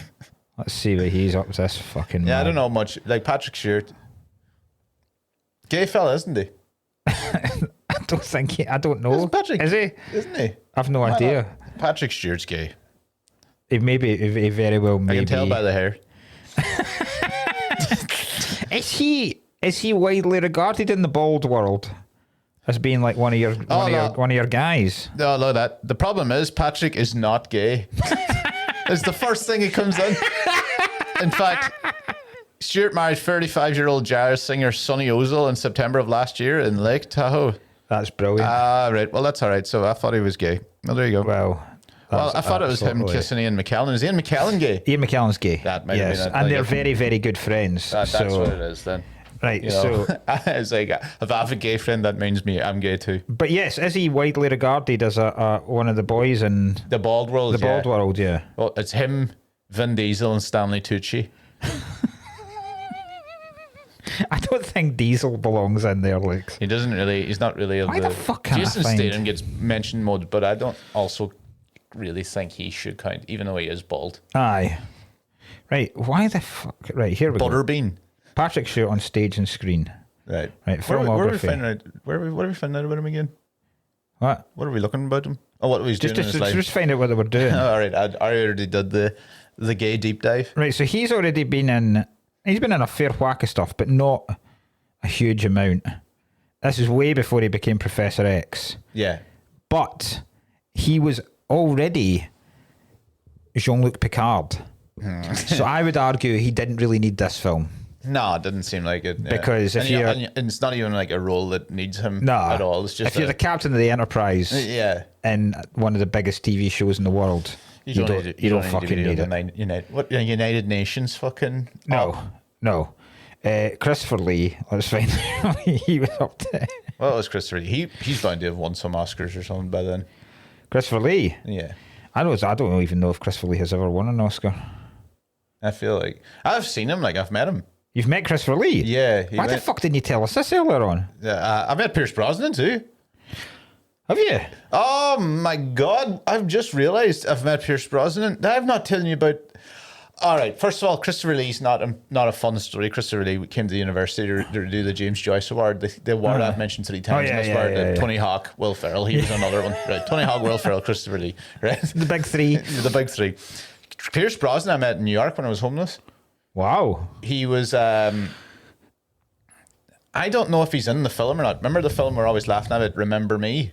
Let's see what he's up to this fucking man. I don't know much. Like Patrick Stewart. Gay fella, isn't he? I don't know. Patrick, is he? Isn't he? I've no idea. Patrick Stewart's gay. He very well maybe. I can tell by the hair. Is he widely regarded in the bald world as being like one of your guys? No, that. The problem is Patrick is not gay. It's the first thing he comes in. In fact, Stuart married 35-year-old jazz singer Sonny Ozil in September of last year in Lake Tahoe. That's brilliant. Right. Well, that's all right. So I thought he was gay. Well, there you go. Well, I thought it was him kissing Ian McKellen. Is Ian McKellen gay? Ian McKellen's gay. That might have been it. And they're very, very good friends. That's what it is then. Right, so it's like if I have a gay friend, that means I'm gay too. But yes, is he widely regarded as a one of the boys in the bald world? The bald world, yeah. Well, it's him, Vin Diesel, and Stanley Tucci. I don't think Diesel belongs in there, Lex. He doesn't really. He's not really. Why the fuck can't Jason I find... Statham gets mentioned more, but I don't also really think he should count, even though he is bald. Aye. Right. Why the fuck? Right, here we go. Butterbean. Patrick Stewart on stage and screen. Right. Filmography. Where are we finding out? What are we finding out about him again? What are we looking about him? Oh, what he's doing in his life. Just find out what they were doing. All right. I already did the gay deep dive. Right. So he's already been in. He's been in a fair whack of stuff, but not a huge amount. This is way before he became Professor X. Yeah. But he was already Jean-Luc Picard. So I would argue he didn't really need this film. No, it didn't seem like it. Because if you're... And it's not even like a role that needs him no, at all. It's just if you're the captain of the Enterprise in one of the biggest TV shows in the world, you don't fucking need it. United Nations fucking... No. Christopher Lee, let's find out what he was up to. Well, it was Christopher Lee. He's bound to have won some Oscars or something by then. Christopher Lee? Yeah. I don't even know if Christopher Lee has ever won an Oscar. I feel like... I've seen him, I've met him. You've met Christopher Lee? Yeah. Why the fuck didn't you tell us this earlier on? I met Pierce Brosnan too. Have you? Oh my God. I've just realised I've met Pierce Brosnan. I've not telling you about... All right. First of all, Christopher Lee's not a fun story. Christopher Lee came to the university to do the James Joyce Award. The award I've mentioned 3 times. Tony Hawk, Will Ferrell. He was another one. Right. Tony Hawk, Will Ferrell, Christopher Lee. Right. The big three. The big three. Pierce Brosnan I met in New York when I was homeless. Wow. He was... I don't know if he's in the film or not. Remember the film we're always laughing at it, Remember Me?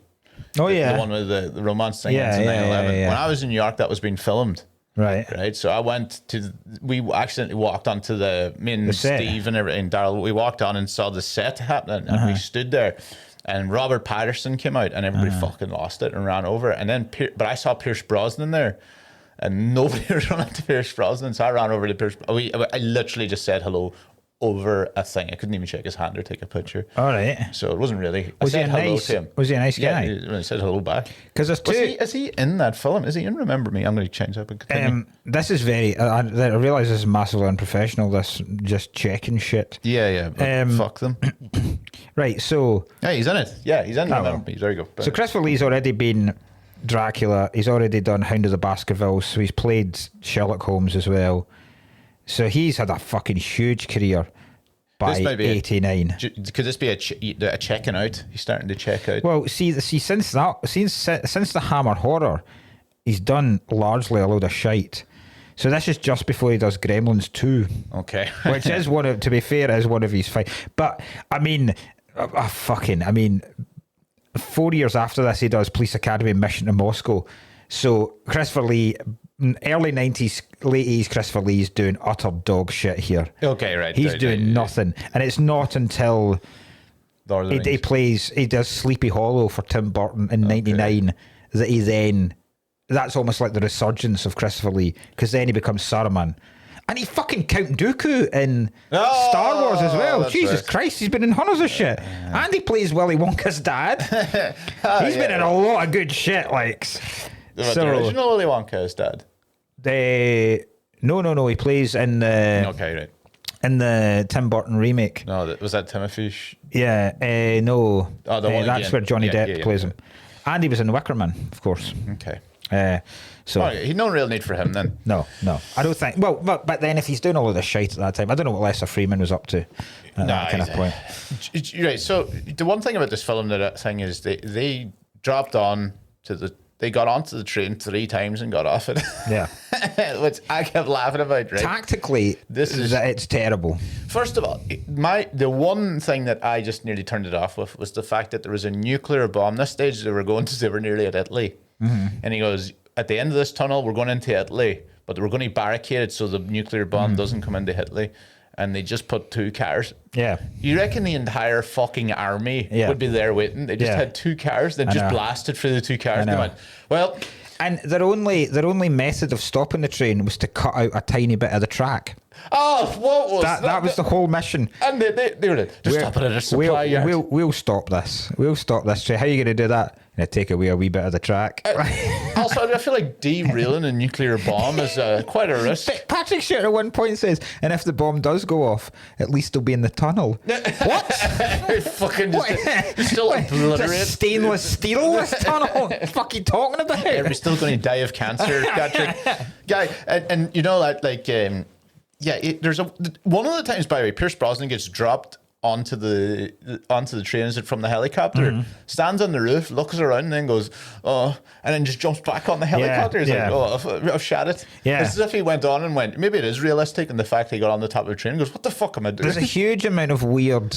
Oh, yeah. The one with the romance thing in 9/11. When I was in New York, that was being filmed. Right. So I went to... We accidentally walked onto the set. Steve and everything, Daryl, we walked on and saw the set happening and we stood there and Robert Patterson came out and everybody fucking lost it and ran over. And then... But I saw Pierce Brosnan there. And nobody was running to Pierce Brosnan, so I ran over to Pierce. I literally just said hello over a thing. I couldn't even shake his hand or take a picture. All right. So it wasn't really. I said hello to him. Was he a nice guy? Yeah, I said hello back. Because is he in that film? Is he in Remember Me? I'm going to change that. But this is very. I realise this is massively unprofessional. This just checking shit. Yeah. But fuck them. Right. So. Yeah, he's in it. Yeah, he's in Remember Me. There you go. So Christopher Lee's already been Dracula. He's already done Hound of the Baskervilles. So he's played Sherlock Holmes as well. So he's had a fucking huge career by 89. Could this be a checking out? He's starting to check out. Well, see, since the Hammer horror, he's done largely a load of shite. So this is just before he does Gremlins 2. Okay. Which is to be fair, is one of his fight. But I mean, 4 years after this, he does Police Academy Mission to Moscow. So Christopher Lee, early 90s, late 80s, Christopher Lee's doing utter dog shit here. Okay, right. He's doing nothing. And it's not until he does Sleepy Hollow for Tim Burton in 99 that he then... That's almost like the resurgence of Christopher Lee, because then he becomes Saruman. And he's fucking Count Dooku in Star Wars as well. Jesus Christ, he's been in hundreds of shit. And he plays Willy Wonka's dad. He's been in a lot of good shit, like... The original Willy Wonka's dad? No, he plays in the... Okay, right. In the Tim Burton remake. No, was that Timothy? No. Oh, the one that's where Johnny Depp plays him. And he was in The Wicker Man, of course. Okay. So he no real need for him then. No, I don't think. Well, but then if he's doing all of this shite at that time, I don't know what Lester Freeman was up to at that kind of point. Right. So the one thing about this film that I think is they dropped on to the they got onto the train 3 times and got off it. Yeah. Which I kept laughing about, right? Tactically, it's terrible. First of all, the one thing that I just nearly turned it off with was the fact that there was a nuclear bomb. This stage they were nearly at Italy. And he goes, at the end of this tunnel, we're going into Italy, but we're going to barricade it so the nuclear bomb doesn't come into Italy. And they just put 2 cars. Yeah. You reckon the entire fucking army would be there waiting? They just had 2 cars. They just blasted through the 2 cars. They went, well... And their only method of stopping the train was to cut out a tiny bit of the track. Oh, what was that? That was the whole mission. And they were like, just stop it at a supply yard. We'll stop this. We'll stop this train. How are you going to do that? Take away a wee bit of the track. Also, I feel like derailing a nuclear bomb is quite a risk. Patrick Stewart at one point says, and if the bomb does go off, at least they'll be in the tunnel. What? Fucking just still obliterate. Stainless steel, this tunnel. What the fuck are you talking about? We're still going to die of cancer, Patrick. Guy, and you know that, like, there's one of the times, by the way, Pierce Brosnan gets dropped onto the train, is it from the helicopter, stands on the roof, looks around, and then goes, oh, and then just jumps back on the helicopter. He's like, oh, I've shot it. Yeah. It's as if he went on and went, maybe it is realistic, and the fact he got on the top of the train and goes, what the fuck am I doing? There's a huge amount of weird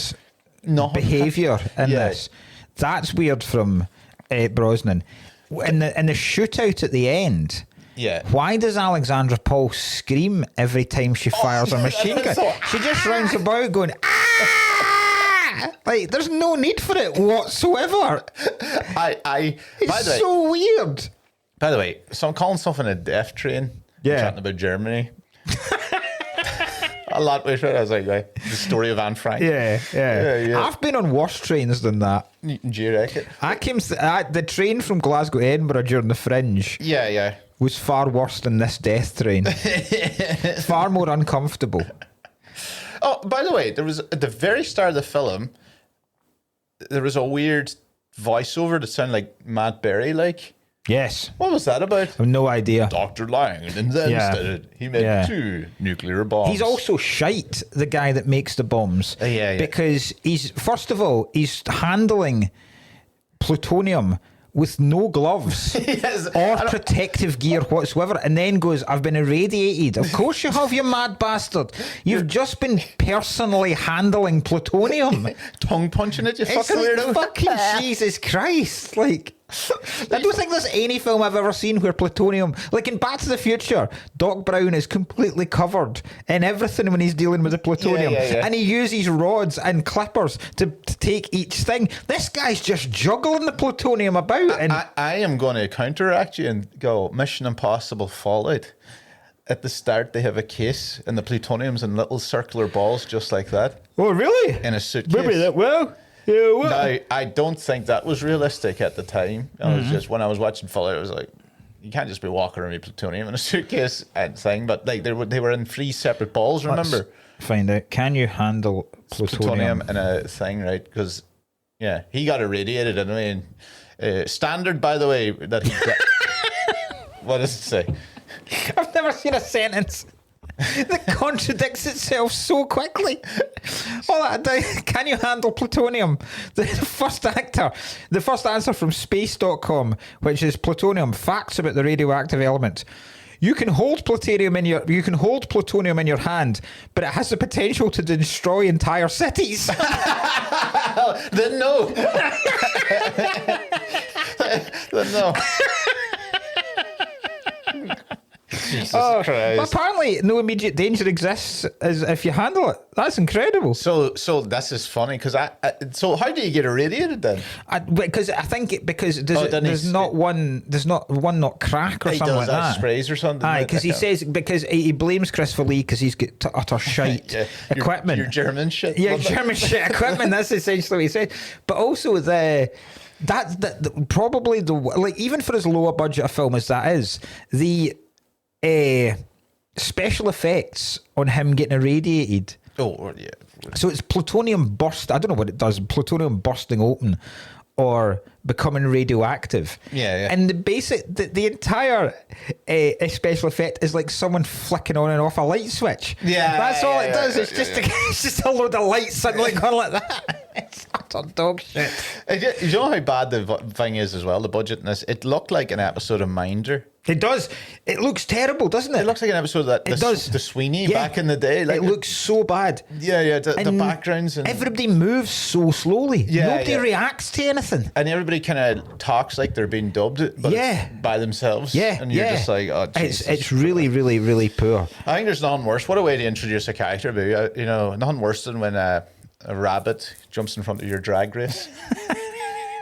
behaviour in this. That's weird from Brosnan. In the shootout at the end... Yeah. Why does Alexandra Paul scream every time she fires a machine gun? She just rounds about going, ah! Like, there's no need for it whatsoever. It's so weird. By the way, so I'm calling something a death train. Yeah. Chatting about Germany. A lot with it. I was like, the story of Anne Frank. Yeah. I've been on worse trains than that. Do you reckon? The train from Glasgow to Edinburgh during the Fringe. Yeah. Was far worse than this death train. Far more uncomfortable. Oh, by the way, there was at the very start of the film, there was a weird voiceover that sounded like Matt Berry, like. Yes. What was that about? I have no idea. Dr. Lang, and then he made 2 nuclear bombs. He's also shite, the guy that makes the bombs. Yeah. Because first of all, he's handling plutonium with no gloves or protective gear whatsoever, and then goes, I've been irradiated. Of course you have, you mad bastard. You've just been personally handling plutonium. Tongue punching it, you it's fucking like weirdo. Fucking Jesus Christ. Like, I don't think there's any film I've ever seen where plutonium, like in Back to the Future, Doc Brown is completely covered in everything when he's dealing with the plutonium. And he uses rods and clippers to take each thing. This guy's just juggling the plutonium about. And I am going to counteract you and go, Mission Impossible Fallout. At the start, they have a case, and the plutonium's in little circular balls just like that. Oh, really? In a suitcase. Maybe that well. Yeah, well. Now, I don't think that was realistic at the time. I was just, when I was watching Fallout, I was like, you can't just be walking around with plutonium in a suitcase and thing. But like they were in 3 separate balls, remember? Let's find out. Can you handle plutonium in a thing, right? Because, he got irradiated anyway. And, standard, by the way, that he got... What does it say? I've never seen a sentence that contradicts itself so quickly. Can you handle plutonium? The first answer from space.com, which is plutonium, facts about the radioactive element. You can hold plutonium in your hand, but it has the potential to destroy entire cities. Then no. Then no. Jesus Christ. But apparently no immediate danger exists as if you handle it. That's incredible. So that's just funny because so how do you get irradiated then? Because I think there's not one crack or something like that. Sprays or something. Aye, because he says he blames Christopher Lee because he's got utter shite equipment. Your German shit. Yeah, German shit equipment. That's essentially what he said. But also probably even for as low a budget a film as that is, the special effects on him getting irradiated. Oh, yeah. So it's plutonium burst. I don't know what it does. Plutonium bursting open or becoming radioactive. Yeah. And the entire special effect is like someone flicking on and off a light switch. Yeah. That's all it does. It's just a load of lights suddenly going like that. utter dog shit. You know how bad the thing is as well, the budget in this? It looked like an episode of Minder. It does. It looks terrible, doesn't it? It looks like an episode of that. It does. The Sweeney back in the day. Like, it looks so bad. Yeah. The backgrounds and everybody moves so slowly. Nobody reacts to anything. And everybody kind of talks like they're being dubbed, but it's by themselves. Yeah, and you're just like, oh, Jesus. It's really, really, really poor. I think there's nothing worse. What a way to introduce a character, but you know, nothing worse than when a rabbit jumps in front of your drag race.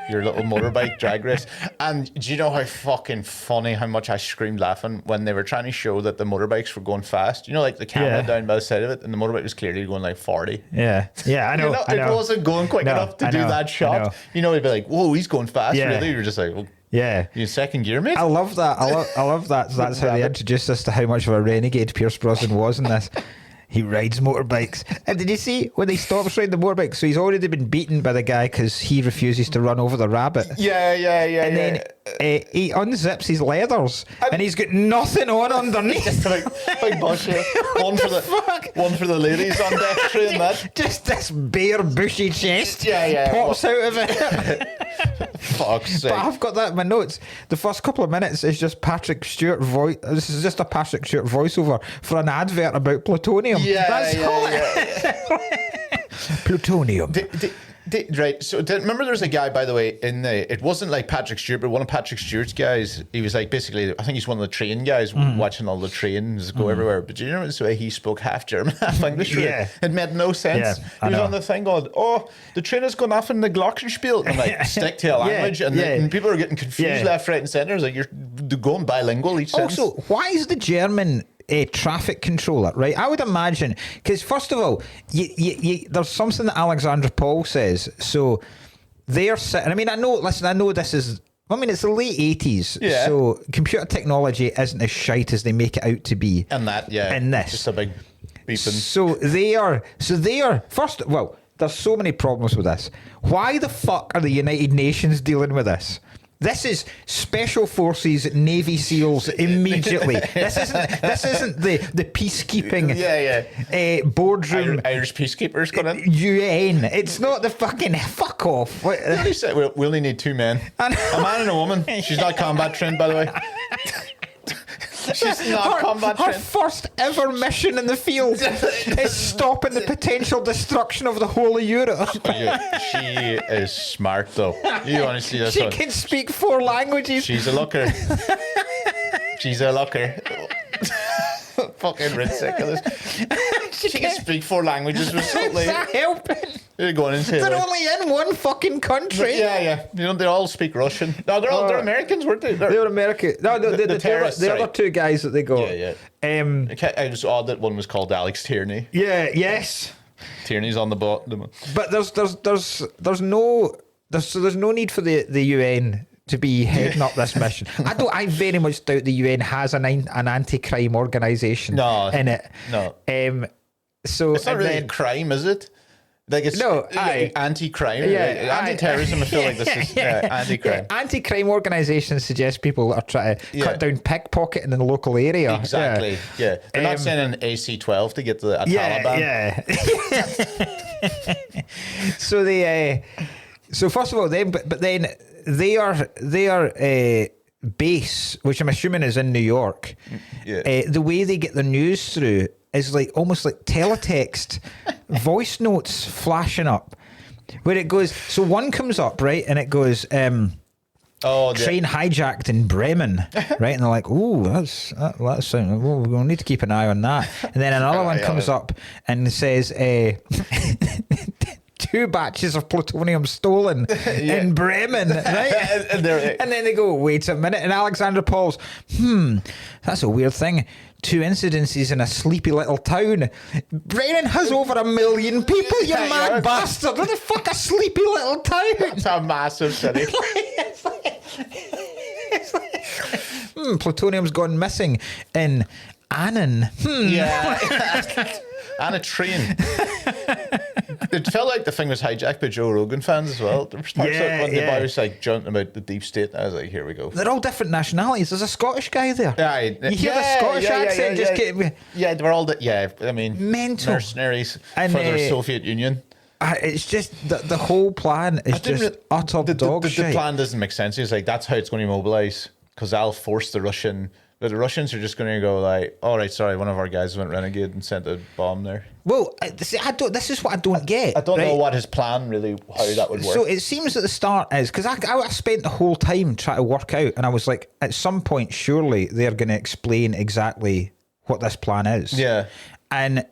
Your little motorbike drag race. And do you know how fucking funny how much I screamed laughing when they were trying to show that the motorbikes were going fast? You know, like the camera down by the side of it, and the motorbike was clearly going like 40. Yeah, I know. It wasn't going quick enough to do that shot. You know, it'd be like, whoa, he's going fast. Really? You're just like, well, you're in second gear, mate. I love that. I love that. So that's how they introduced us to how much of a renegade Pierce Brosnan was in this. He rides motorbikes. And did you see when he stops riding the motorbike? So he's already been beaten by the guy because he refuses to run over the rabbit. Yeah. And then he unzips his leathers and he's got nothing on underneath. Just like big bullshit. One for the ladies on deck train that. Just this bare bushy chest pops out of it. Fuck's sake. But I've got that in my notes. The first couple of minutes is just Patrick Stewart voice. This is just a Patrick Stewart voiceover for an advert about plutonium. That's plutonium. Right. So remember, there's a guy, by the way, in the. It wasn't like Patrick Stewart, but one of Patrick Stewart's guys. He was like basically, I think he's one of the train guys watching all the trains go everywhere. But do you know the way he spoke half German, half English? Yeah. It made no sense. He was on the thing going, "Oh, the train is going off in the Glockenspiel," and like stick to a language, and people are getting confused left, right, and centre. It's like you're going bilingual each sentence. Also, why is the German a traffic controller, right? I would imagine, because first of all, there's something that Alexandra Paul says. So they're sitting. I mean, I know this is. I mean, it's the late 80s, so computer technology isn't as shite as they make it out to be. And that, in this, just a big beeping. So they are. First, well, there's so many problems with this. Why the fuck are the United Nations dealing with this? This is Special Forces, Navy SEALs immediately. This isn't the peacekeeping boardroom. Irish peacekeepers coming in. UN. It's not the fucking fuck off. They only said we only need two men. A man and a woman. She's not combat trained, by the way. She's not combat trained. Her first ever mission in the field is stopping the potential destruction of the whole of Europe. She is smart, though. You want to see this? She can speak 4 languages. She's a looker. Fucking ridiculous. She can speak 4 languages. Is that helping? They're going into They're only in one fucking country. Yeah. You know, they all speak Russian. No, they're Americans, weren't they? They were American. No, the terrorists, the other 2 guys that they got. Yeah. I was odd that one was called Alex Tierney. Yeah. Yes. Tierney's on the bottom. But there's no need for the UN to be heading up this mission. I very much doubt the UN has an anti-crime organisation in it. No. So it's not really a crime, is it? Like it's anti-crime, anti-terrorism. I feel like this is anti-crime. Anti-crime organisations suggest people are trying to cut down pickpocketing in the local area. Exactly. Yeah, they're not sending an AC-12 to get the Taliban. Yeah. So they. So first of all, but then their base, which I'm assuming is in New York. The way they get their news through is like almost like teletext voice notes flashing up where it goes, so one comes up, right, and it goes train hijacked in Bremen, right, and they're like, ooh, that's we'll need to keep an eye on that. And then another one comes up and says 2 batches of plutonium stolen in Bremen, right? And then they go, wait a minute, and Alexandra Paul's, that's a weird thing. 2 incidences in a sleepy little town. Brennan has over 1 million people, you mad bastard. What the fuck, a sleepy little town? It's a massive city. it's like plutonium's gone missing in Annan. And a train. It felt like the thing was hijacked by Joe Rogan fans as well. There was parts when the boy was like jumping about the deep state. I was like, here we go. They're all different nationalities. There's a Scottish guy there. You hear the Scottish accent just getting... Yeah, they're all... I mean... Mental. Mercenaries for the Soviet Union. It's just the whole plan is just utter dog shit. The plan doesn't make sense. It's like that's how it's going to mobilize because I'll force the Russian. But the Russians are just going to go like, all right, sorry, one of our guys went renegade and sent a bomb there. Well, see, this is what I don't get. I don't know what his plan really, how that would work. So it seems at the start is, because I spent the whole time trying to work out, and I was like, at some point, surely they're going to explain exactly what this plan is. Yeah. And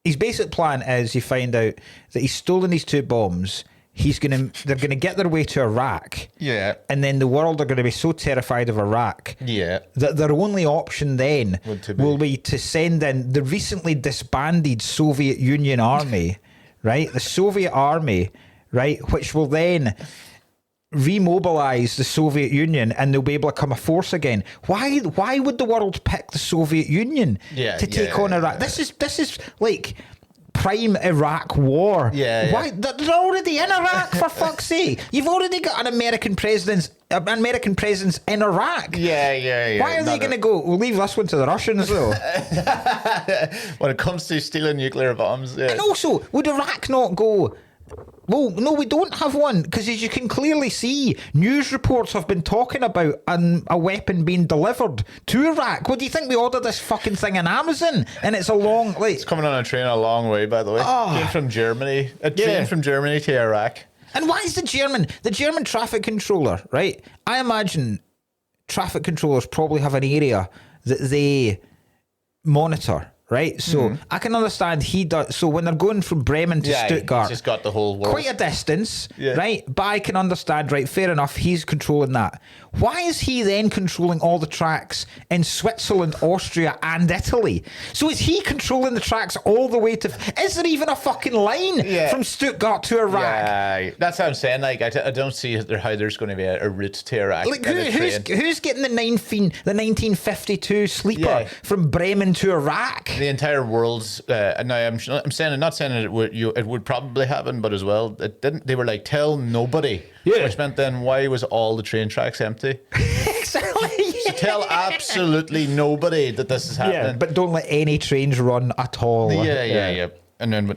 his basic plan is you find out that he's stolen these 2 bombs. They're gonna get their way to Iraq. Yeah. And then the world are gonna be so terrified of Iraq. Yeah. That their only option then will be to send in the recently disbanded Soviet Union army, right? The Soviet army, right? Which will then remobilize the Soviet Union and they'll be able to become a force again. Why would the world pick the Soviet Union to take on Iraq? This is like prime Iraq war. Why they're already in Iraq, for fuck's sake? You've already got an American presence in Iraq. Why are they going to go? We'll leave this one to the Russians though. When it comes to stealing nuclear bombs, And also, would Iraq not go? Well, no, we don't have one, because as you can clearly see, news reports have been talking about a weapon being delivered to Iraq. What do you think? We ordered this fucking thing on Amazon, and it's a long, like... It's coming on a train a long way, by the way. Came from Germany. A train from Germany to Iraq. And why is the German traffic controller, right? I imagine traffic controllers probably have an area that they monitor, right? So I can understand he does. So when they're going from Bremen to Stuttgart, he's just got the whole world. Quite a distance, right? But I can understand, right? Fair enough. He's controlling that. Why is he then controlling all the tracks in Switzerland, Austria, and Italy? So is he controlling the tracks all the way to? Is there even a fucking line from Stuttgart to Iraq? Yeah, that's what I'm saying. Like, I don't see how there's going to be a route to Iraq. Like, who's getting the 1952 sleeper from Bremen to Iraq? The entire world's. Now I'm saying, I'm not saying it would probably happen, but as well, it didn't. They were like, tell nobody. Which meant then, why was all the train tracks empty? Exactly. So tell absolutely nobody that this is happening. Yeah, but don't let any trains run at all. Yeah. And then,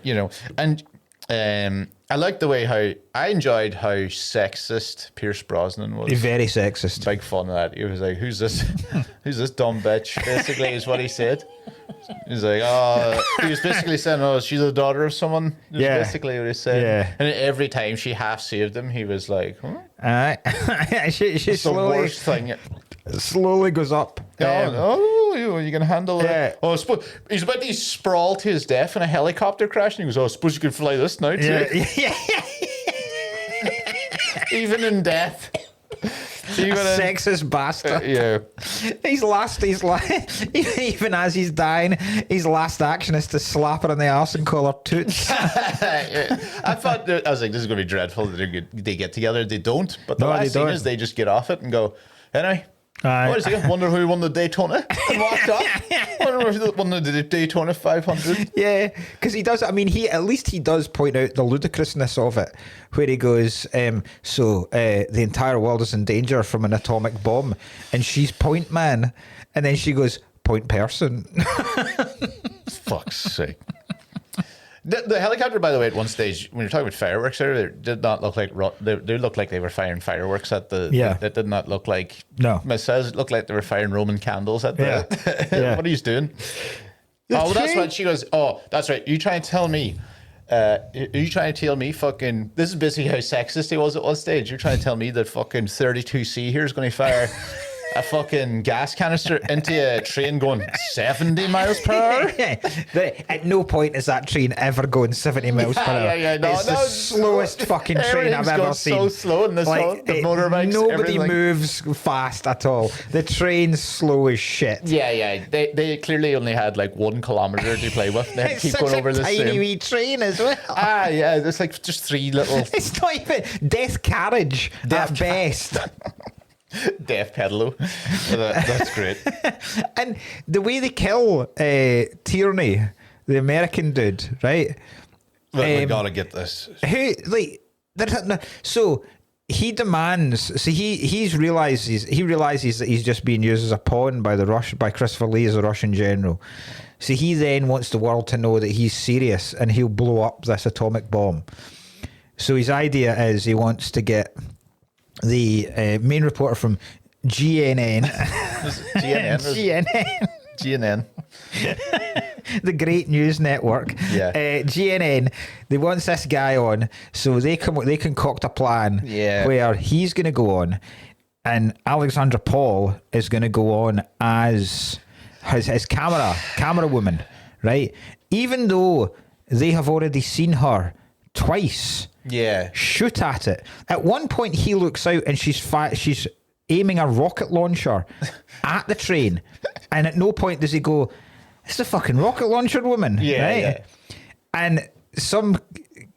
and I like the way I enjoyed how sexist Pierce Brosnan was. Very sexist. Big fun of that. He was like, who's this dumb bitch? Basically is what he said. He's like, he was basically saying, she's the daughter of someone. Basically what he said. Yeah. And every time she half saved him, he was like, she slowly, the worst thing. Slowly goes up. You can handle it. Oh, he's about to sprawl to his death in a helicopter crash, and he goes, I suppose you can fly this now too. Even in death. Sexist bastard. Even as he's dying, his last action is to slap her in the arse and call her toots. I was like, this is going to be dreadful. They get together. They don't. But the last scene is they just get off it and go, anyway. What is it? Wonder who won the Daytona and walked off. Wonder who won the Daytona 500. Yeah, because he does. I mean, he does point out the ludicrousness of it, where he goes, the entire world is in danger from an atomic bomb, and she's point man, and then she goes point person. Fuck's sake. The helicopter, by the way, at one stage, when you're talking about fireworks there, they did not look like they looked like they were firing fireworks at the. That did not look like missiles. It looked like they were firing Roman candles at the. What are you doing? That's what she goes. Oh, that's right. You trying to tell me? Are you trying to tell me fucking? This is basically how sexist he was at one stage. You're trying to tell me that fucking 32C here is going to fire a fucking gas canister into a train going 70 miles per hour? At no point is that train ever going 70 miles per hour. It's the slowest fucking train I've ever seen. So slow in this the motorbikes. Nobody moves fast at all. The train's slow as shit. Yeah. They clearly only had like 1 kilometer to play with. They had to keep going over the same. It's such a tiny wee train as well. Yeah. There's like just 3 little. It's not even death carriage at best. Death pedalo. That's great. And the way they kill Tierney, the American dude, right? We gotta get this. So he demands. So he realizes that he's just being used as a pawn by by Christopher Lee as a Russian general. So he then wants the world to know that he's serious and he'll blow up this atomic bomb. So his idea is he wants to get the main reporter from GNN. GNN. The great news network. Yeah. GNN. They want this guy on, so they concoct a plan where he's going to go on, and Alexandra Paul is going to go on as his camera woman, right? Even though they have already seen her twice. Yeah. Shoot at it. At one point, he looks out and she's aiming a rocket launcher at the train, and at no point does he go, "It's a fucking rocket launcher, woman." Yeah, right? yeah. And some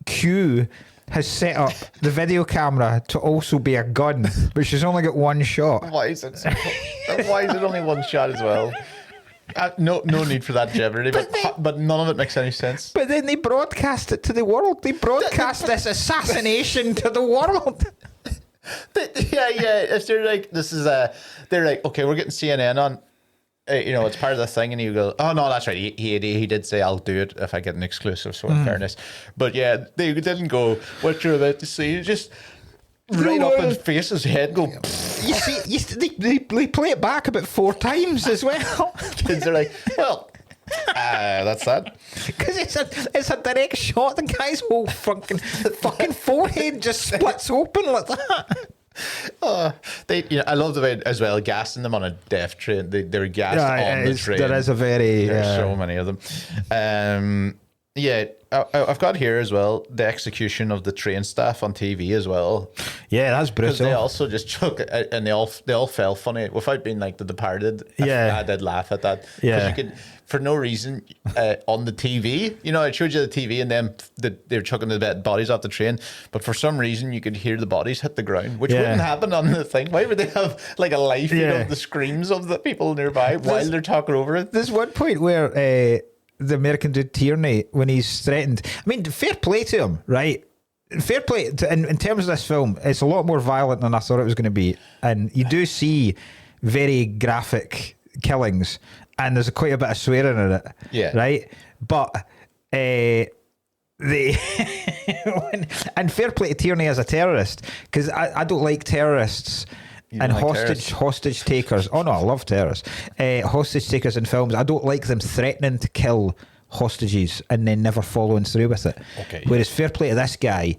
Q has set up the video camera to also be a gun, but she's only got one shot. Why is it only one shot as well? No need for that jeopardy, but none of it makes any sense. But then they broadcast it to the world. They broadcast this assassination to the world. If they're like, they're like, okay, we're getting CNN on. It's part of the thing, and you go, oh no, that's right. He did say I'll do it if I get an exclusive. So in fairness, but yeah, they didn't go what you're about to see. Just right up in Face's head, go. You see, they play it back about 4 times as well. Kids are like, well, that's that. Because it's a direct shot. The guy's whole fucking forehead just splits open like that. I love the way as well, gassing them on a death train. They're gassed on the train. There is a very there's so many of them. I've got here as well the execution of the train staff on TV as well. Yeah, that's brutal. Because they also just took it, and they all felt funny without being like The Departed. I did laugh at that. Yeah, you could, for no reason, on the TV. It showed you the TV, and then they were chucking the dead bodies off the train. But for some reason, you could hear the bodies hit the ground, which wouldn't happen on the thing. Why would they have like a live feed of the screams of the people nearby while they're talking over it? There's one point where the American dude Tierney, when he's threatened, I mean, fair play to him, right? Fair play in terms of this film. It's a lot more violent than I thought it was going to be, and you do see very graphic killings, and there's quite a bit of swearing in it. Yeah. Right. But and fair play to Tierney as a terrorist, because I don't like terrorists. And hostage takers. Oh no, I love terrorists. Hostage takers in films. I don't like them threatening to kill hostages and then never following through with it. Okay. Whereas fair play to this guy,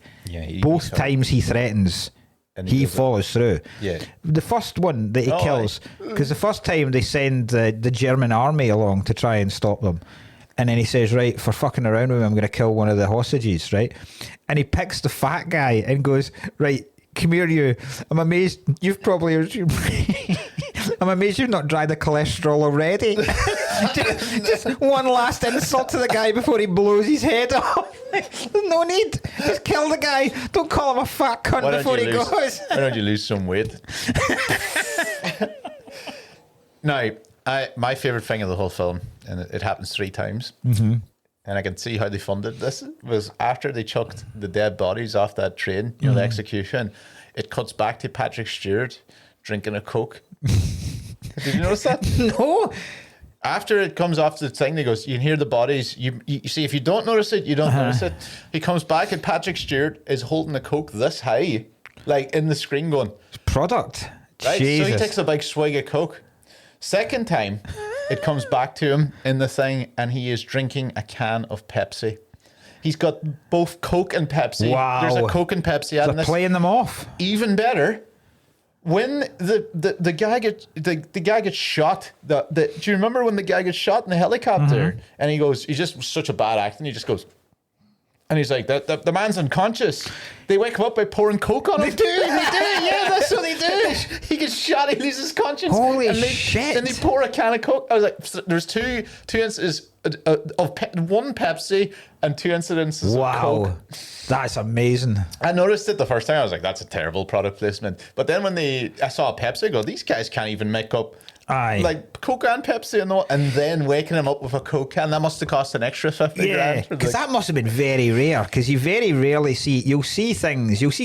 both times he threatens, and he follows through. Yeah. The first one that he kills, because the first time they send the German army along to try and stop them. And then he says, right, for fucking around with me, I'm going to kill one of the hostages, right? And he picks the fat guy and goes, right, come here, you. I'm amazed you've probably. I'm amazed you've not dried the cholesterol already. just one last insult to the guy before he blows his head off. There's no need. Just kill the guy. Don't call him a fat cunt before he goes. Why don't you lose some weight? Now, my favourite thing of the whole film, and it happens 3 times, and I can see how they funded this, was after they chucked the dead bodies off that train, the execution, it cuts back to Patrick Stewart drinking a Coke. Did you notice that? No. After it comes off the thing, he goes, you can hear the bodies. You see, if you don't notice it, you don't notice it. He comes back and Patrick Stewart is holding the Coke this high, like in the screen going, product. Right? Jesus. So he takes a big swig of Coke. Second time, it comes back to him in the thing, and he is drinking a can of Pepsi. He's got both Coke and Pepsi. Wow. There's a Coke and Pepsi ad in this. Playing them off. Even better, when the guy gets shot. Do you remember when the guy gets shot in the helicopter? And he goes, he's just such a bad actor. And he just goes, and he's like, the man's unconscious. They wake him up by pouring Coke on him. They do. Yeah, that's what they do. He gets shot. He loses conscience. Holy shit! And they pour a can of Coke. I was like, there's two instances of one Pepsi and 2 incidences of Coke. That's amazing. I noticed it the first time. I was like, that's a terrible product placement. But then when I saw a Pepsi, I go, these guys can't even make up like Coke and Pepsi and then waking him up with a Coke can. That must have cost an extra 50 grand. Because that must have been very rare, because you very rarely see, you'll see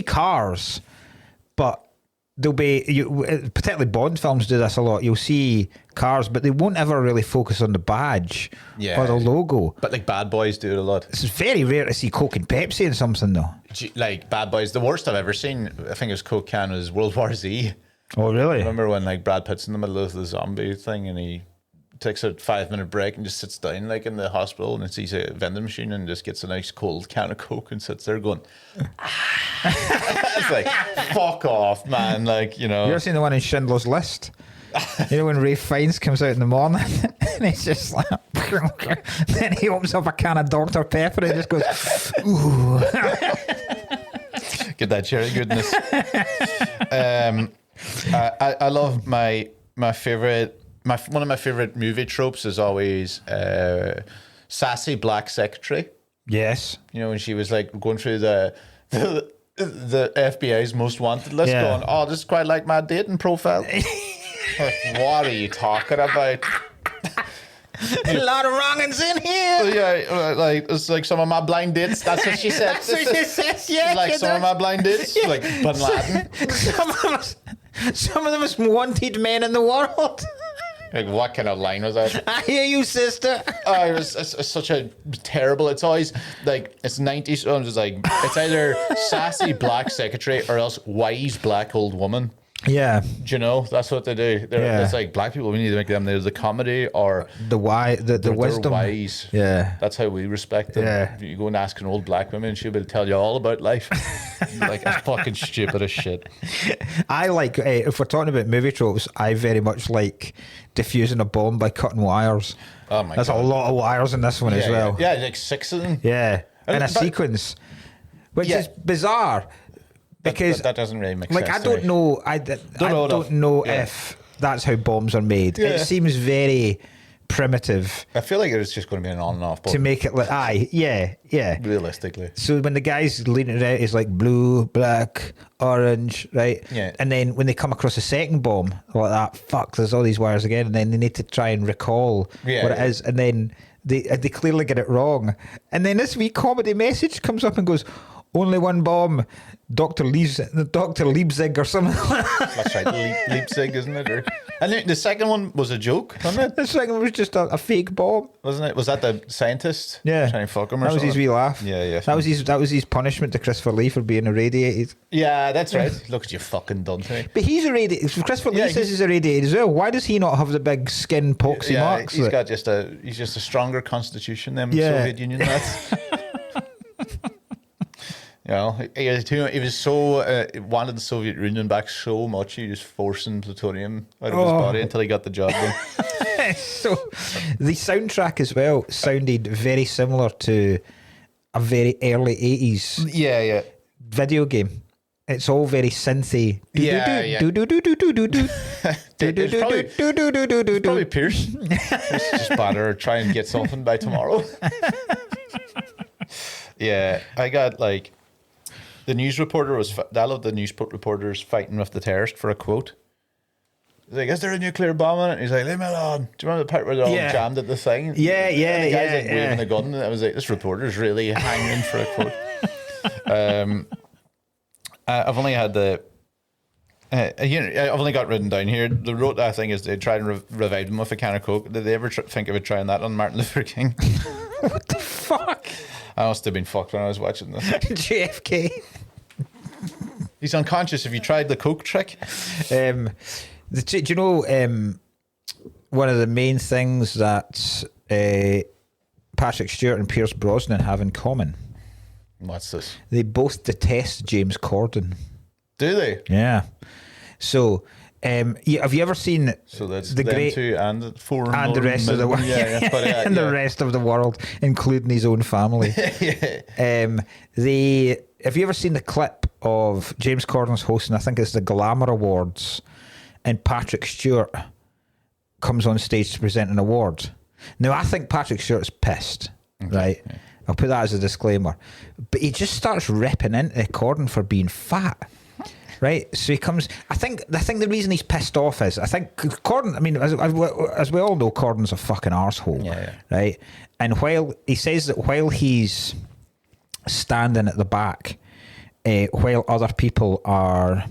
cars but there'll be particularly Bond films do this a lot. You'll see cars, but they won't ever really focus on the badge or the logo. But like Bad Boys do it a lot. It's very rare to see Coke and Pepsi in something though. Like Bad Boys, the worst I've ever seen, I think it was Coke can, was World War Z. Oh really? Remember when like Brad Pitt's in the middle of the zombie thing and he takes a 5-minute break and just sits down like in the hospital and sees a vending machine and just gets a nice cold can of Coke and sits there going, it's like, fuck off, man. Like, you know. You ever seen the one in Schindler's List? You know when Ralph Fiennes comes out in the morning and he's just like, then he opens up a can of Dr. Pepper and just goes, ooh. Get that cherry goodness. I love my favorite. One of my favorite movie tropes is always sassy black secretary. Yes. You know, when she was like going through the FBI's most wanted list, going, "Oh, this is quite like my dating profile." Like, what are you talking about? A lot of wrongings in here. Yeah, like it's like some of my blind dates. That's what she said. That's what she says. Yeah, like some of my blind dates, like Bin Laden. Some of the most wanted men in the world. Like, what kind of line was that? I hear you, sister. Oh, it's such a terrible. It's always like it's 90s. So I'm just like, it's either sassy black secretary or else wise black old woman. Yeah. Do you know? That's what they do. It's like black people, we need to make them either the comedy or the wisdom. Wise. Yeah. That's how we respect them. Yeah. You go and ask an old black woman, she'll be able to tell you all about life. Like, it's fucking stupid as shit. I like, if we're talking about movie tropes, I very much like diffusing a bomb by cutting wires. Oh my There's God. a lot of wires in this one as well. Yeah, like 6 of them. Yeah. In a But- sequence, which is bizarre. Because that doesn't really make like sense. I don't know. I don't know if that's how bombs are made. Yeah. It seems very primitive I feel like it's just going to be an on and off to button, make it like yeah. realistically. So when the guy's leaning it out, it's like blue, black, orange, right? Yeah. And then when they come across a second bomb, like that, fuck, there's all these wires again, and then they need to try and recall what it is, and then they clearly get it wrong, and then this wee comedy message comes up and goes, "Only one bomb, Dr. Leipzig or something like that." That's right, Leipzig, isn't it? And the second one was a joke, wasn't it? The second one was just a fake bomb. Wasn't it? Was that the scientist? Yeah. Trying to fuck him or That was something? his wee laugh. Yeah. That was his punishment to Christopher Lee for being irradiated. Yeah, that's right. Look at you fucking done to me. But he's irradiated. Christopher Lee says he's irradiated as well. Why does he not have the big skin poxy marks? He's got just a stronger constitution than the Soviet Union. That's. You know, he was so wanted the Soviet Union back so much. He was forcing plutonium out of his body until he got the job done. So the soundtrack as well sounded very similar to a very early 80s Yeah. video game. It's all very synthy. Yeah. It's probably Pierce. Just batter or try and get something by tomorrow. Yeah, I got like the news reporter I love the news reporters fighting with the terrorist for a quote. He's like, "Is there a nuclear bomb in it?" He's like, "Leave me alone." Do you remember the part where they're all jammed at the thing? Yeah. And the guy's like waving a gun, and I was like, "This reporter's really hanging for a quote." I've only had I've only got written down here. The road I think is they tried and revive them with a can of Coke. Did they ever think of trying that on Martin Luther King? What the fuck? I must have been fucked when I was watching this. JFK. He's unconscious. Have you tried the Coke trick? Do you know one of the main things that Patrick Stewart and Pierce Brosnan have in common? What's this? They both detest James Corden. Do they? Yeah. So, have you ever seen So that's the them great two and four and the rest of the world? Yeah. But, and the rest of the world, including his own family. Have you ever seen the clip of James Corden's hosting? I think it's the Glamour Awards, and Patrick Stewart comes on stage to present an award. Now, I think Patrick Stewart's pissed, right? Yeah. I'll put that as a disclaimer. But he just starts ripping into Corden for being fat. Right, so he comes. I think the reason he's pissed off is I think Corden. I mean, as we all know, Corden's a fucking arsehole. Yeah. Right, and while he says that while he's standing at the back, while other people are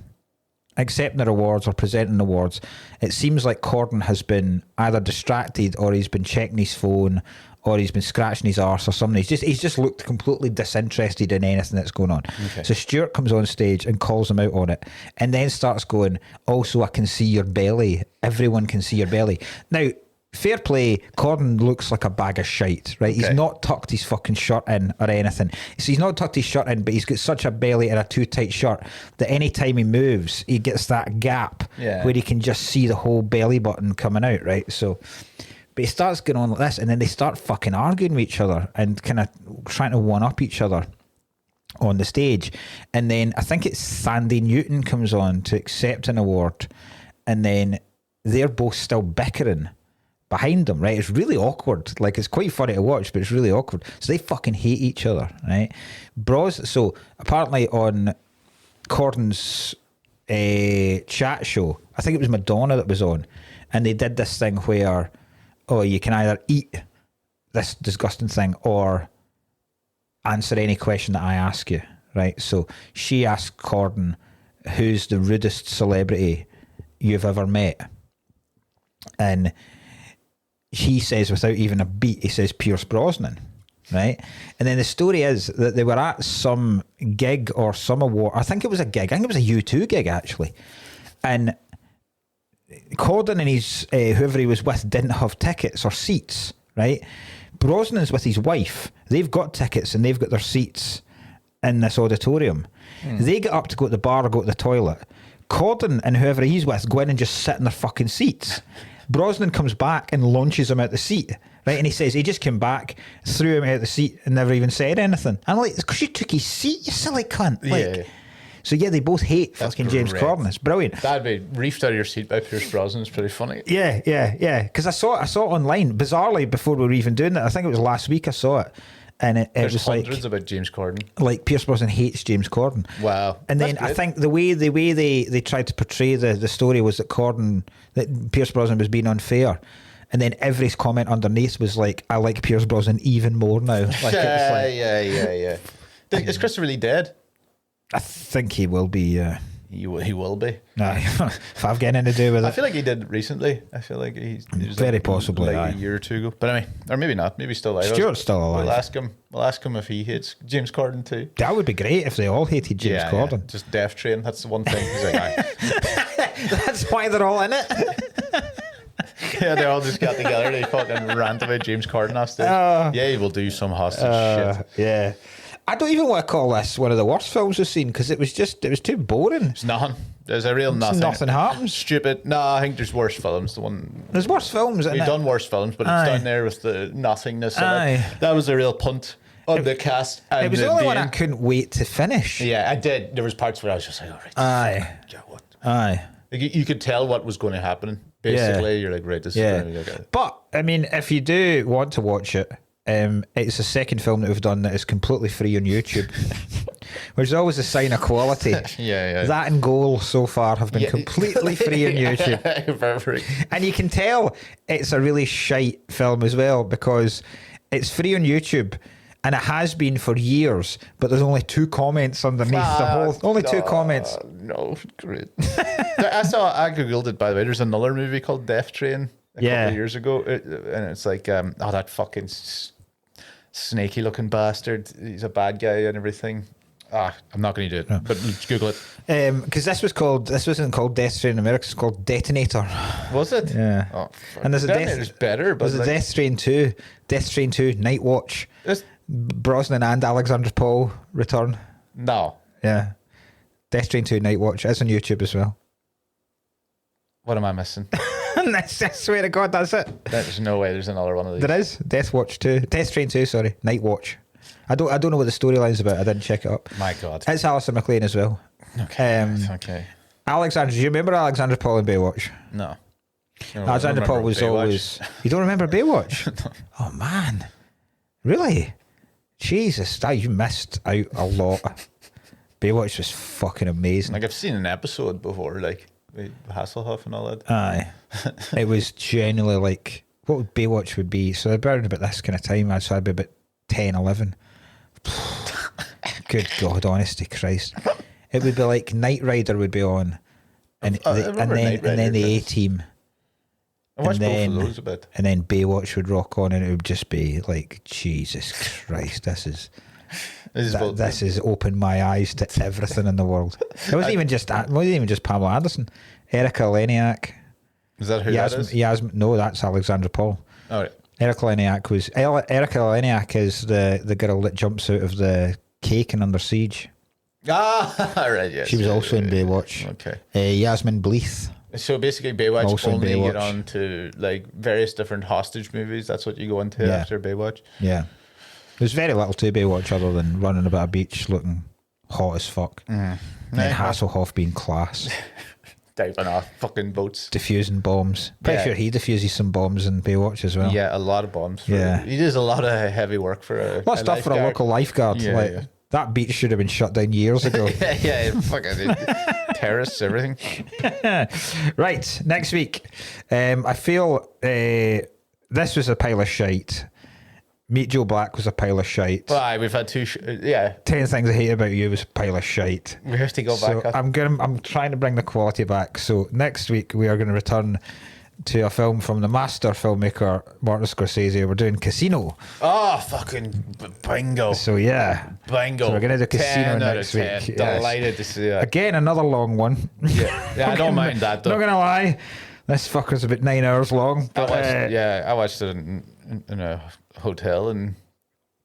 accepting the rewards or presenting awards, it seems like Corden has been either distracted or he's been checking his phone or he's been scratching his arse or something. He's just looked completely disinterested in anything that's going on. Okay. So Stuart comes on stage and calls him out on it, and then starts going, also I can see your belly. Everyone can see your belly. Now, fair play, Corden looks like a bag of shite, right? Okay. He's not tucked his fucking shirt in or anything. So he's not tucked his shirt in, but he's got such a belly and a too tight shirt that any time he moves, he gets that gap where he can just see the whole belly button coming out, right? So, but he starts going on like this, and then they start fucking arguing with each other and kind of trying to one-up each other on the stage. And then I think it's Sandy Newton comes on to accept an award, and then they're both still bickering behind them, right? It's really awkward. Like, it's quite funny to watch, but it's really awkward. So they fucking hate each other, right? So apparently on Corden's chat show, I think it was Madonna that was on, and they did this thing where, oh, you can either eat this disgusting thing or answer any question that I ask you, right? So she asked Corden, who's the rudest celebrity you've ever met? And he says, without even a beat, he says Pierce Brosnan, right? And then the story is that they were at some gig or some award. I think it was a gig. I think it was a U2 gig, actually. And Corden and his whoever he was with didn't have tickets or seats, right? Brosnan's with his wife. They've got tickets and they've got their seats in this auditorium. They get up to go to the bar or go to the toilet. Corden and whoever he's with go in and just sit in their fucking seats. Brosnan comes back and launches him out the seat, right? And he says he just came back, threw him out the seat, and never even said anything. And I'm like, because you took his seat, you silly cunt. Like, so yeah, they both hate fucking James Corden. It's brilliant. That'd be reefed out of your seat by Pierce Brosnan. It's pretty funny. Yeah. Because I saw it online bizarrely before we were even doing that. I think it was last week I saw it, and it was like hundreds about James Corden. Like Pierce Brosnan hates James Corden. Wow. And then I think the way they tried to portray the story was that Pierce Brosnan was being unfair. And then every comment underneath was like, I like Pierce Brosnan even more now. Like, yeah. Is Christopher Lee dead? I think he will be. He will be. Nah, if I've got anything to do with it. I feel like he did recently. I feel like he was very possibly like a year or two ago. But I mean, or maybe not. Maybe still alive. Stuart's still alive. We'll ask him if he hates James Corden too. That would be great if they all hated James Corden. Yeah. Just Death Train. That's the one thing. He's like, aye. That's why they're all in it. Yeah, they all just got together. They fucking rant about James Corden off stage. Yeah, we'll do some hostage shit. Yeah. I don't even want to call this one of the worst films we've seen because it was too boring. It's nothing. There's a real nothing. Nothing happens. Stupid. No, I think there's worse films. There's worse films. We've done worse films, but it's down there with the nothingness of it. That was a real punt on the cast. It was the only one I couldn't wait to finish. Yeah, I did. There was parts where I was just like, all right. Aye. What? Aye. Like, you could tell what was going to happen. Basically, you're like, right, this is going to be okay. But, I mean, if you do want to watch it, it's the second film that we've done that is completely free on YouTube, which is always a sign of quality. Yeah. That and Goal so far have been completely free on YouTube. Perfect. And you can tell it's a really shite film as well because it's free on YouTube and it has been for years, but there's only 2 comments underneath the whole. Only 2 comments. No, great. I googled it, by the way. There's another movie called Death Train a couple of years ago, and it's like, that fucking snaky looking bastard. He's a bad guy and everything. I'm not going to do it, but Google it. Because this wasn't called Death Train in America, it's called Detonator. Was it? Yeah. Oh, and there's a Detonator's better, but there's a Death Train 2, Death Train 2, Night Watch. Brosnan and Alexander Paul return. No. Yeah. Death Train 2, Night Watch. It's on YouTube as well. What am I missing? I swear to God, that's it. There's no way there's another one of these. There is. Death Train 2, sorry. Night Watch. I don't know what the storyline's about. I didn't check it up. My God. It's Alistair MacLean as well. Okay. Okay. Alexander, do you remember Alexander Paul in Baywatch? No. Alexander Paul was always... You don't remember Baywatch? No. Oh, man. Really? Jesus, you missed out a lot. Baywatch was fucking amazing. Like, I've seen an episode before, like with Hasselhoff and all that. Aye. It was genuinely like, what would Baywatch would be? So about this kind of time, I'd be about 10, 11. Good God, honest to Christ. It would be like Knight Rider would be on, and I and remember then Knight Rider, and then the A yes. Team, I watched and both then of those a bit. and then Baywatch would rock on, and it would just be like, Jesus Christ, this has opened my eyes to everything in the world. It wasn't even just Pamela Anderson, Erica Leniak. Is that who that is? No, that's Alexandra Paul. All right. Erica Leniak is the girl that jumps out of the cake in Under Siege. Ah, right, yes. She was also in Baywatch. Okay. Yasmin Bleeth. So basically, Baywatch Also in only Baywatch. get on to like various different hostage movies. That's what you go into Yeah. after Baywatch. Yeah. There's very little to Baywatch other than running about a beach looking hot as fuck. And then Hasselhoff being class. Diving off fucking boats. Diffusing bombs. Pretty Yeah. sure he diffuses some bombs in Baywatch as well. Yeah, a lot of bombs. Yeah. He does a lot of heavy work for a A lot of stuff for a lifeguard. local lifeguard. Yeah, like yeah. that beach should have been shut down years ago. yeah, fucking terrorists, everything. Right, next week. I feel this was a pile of shite. Meet Joe Black was a pile of shite. Well, aye, we've had two. 10 Things I Hate About You was a pile of shite. We have to go So back. I'm trying to bring the quality back. So next week we are going to return to a film from the master filmmaker Martin Scorsese. We're doing Casino. Oh, fucking bingo. So yeah, Bingo. So we're going to do Casino 10 out of next 10. week. Yes. Delighted to see that. Again, another long one. Yeah, I don't mind that though. Not gonna lie, this fucker's about 9 hours long. But, I watched it in a hotel in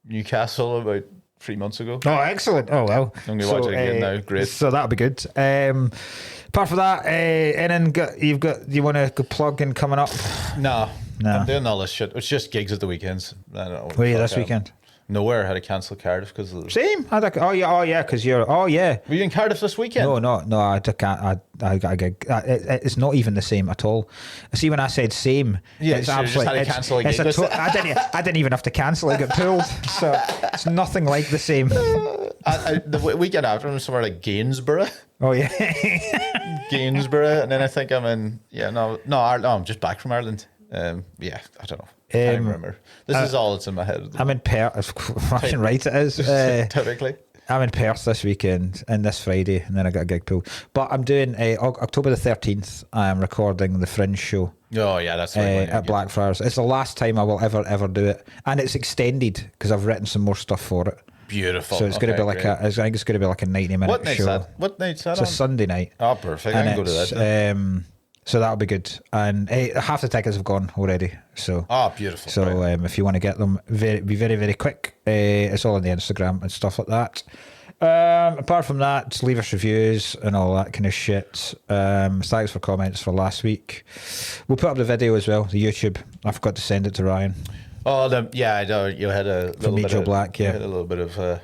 Newcastle about 3 months ago. Oh, excellent! Oh well, I'm gonna watch it again now. Great. So that'll be good. Apart from that, and then you want to go plug in coming up? No, No. I'm doing all this shit. It's just gigs at the weekends. I don't know. Where are you Fuck this out. weekend? Nowhere. I had to cancel Cardiff because of the... Same. Oh yeah, because you're. Oh yeah. Were you in Cardiff this weekend? No. I can't. I got a gig. It's not even the same at all. See, when I said same, Yeah, it's so you just absolutely. had to cancel a it's gig. I didn't even have to cancel. I got pulled. So it's nothing like the same. The weekend after, I'm somewhere like Gainsborough. Oh yeah. Gainsborough, and then I think I'm in. I'm just back from Ireland. I don't know. I can't even remember. This is all that's in my head. I'm in Perth. Fucking right, it is. Typically. I'm in Perth this weekend and this Friday, and then I got a gig pulled. But I'm doing October the 13th. I am recording the Fringe show. Oh yeah, that's right. At Blackfriars. It's the last time I will ever do it, and it's extended because I've written some more stuff for it. Beautiful. So it's going to be like I think it's going to be like a 90-minute What night's show. that? What night's that It's on? a Sunday night. Oh, perfect. And I can go to it's, that. Then. so that'll be good. And half the tickets have gone already. So Beautiful. So right. if you want to get them, be very, very quick. It's all on the Instagram and stuff like that. Apart from that, leave us reviews and all that kind of shit. Thanks for comments for last week. We'll put up the video as well, the YouTube. I forgot to send it to Ryan. Oh, I know you had a little Meet bit Joe of Black, yeah. you had a little bit of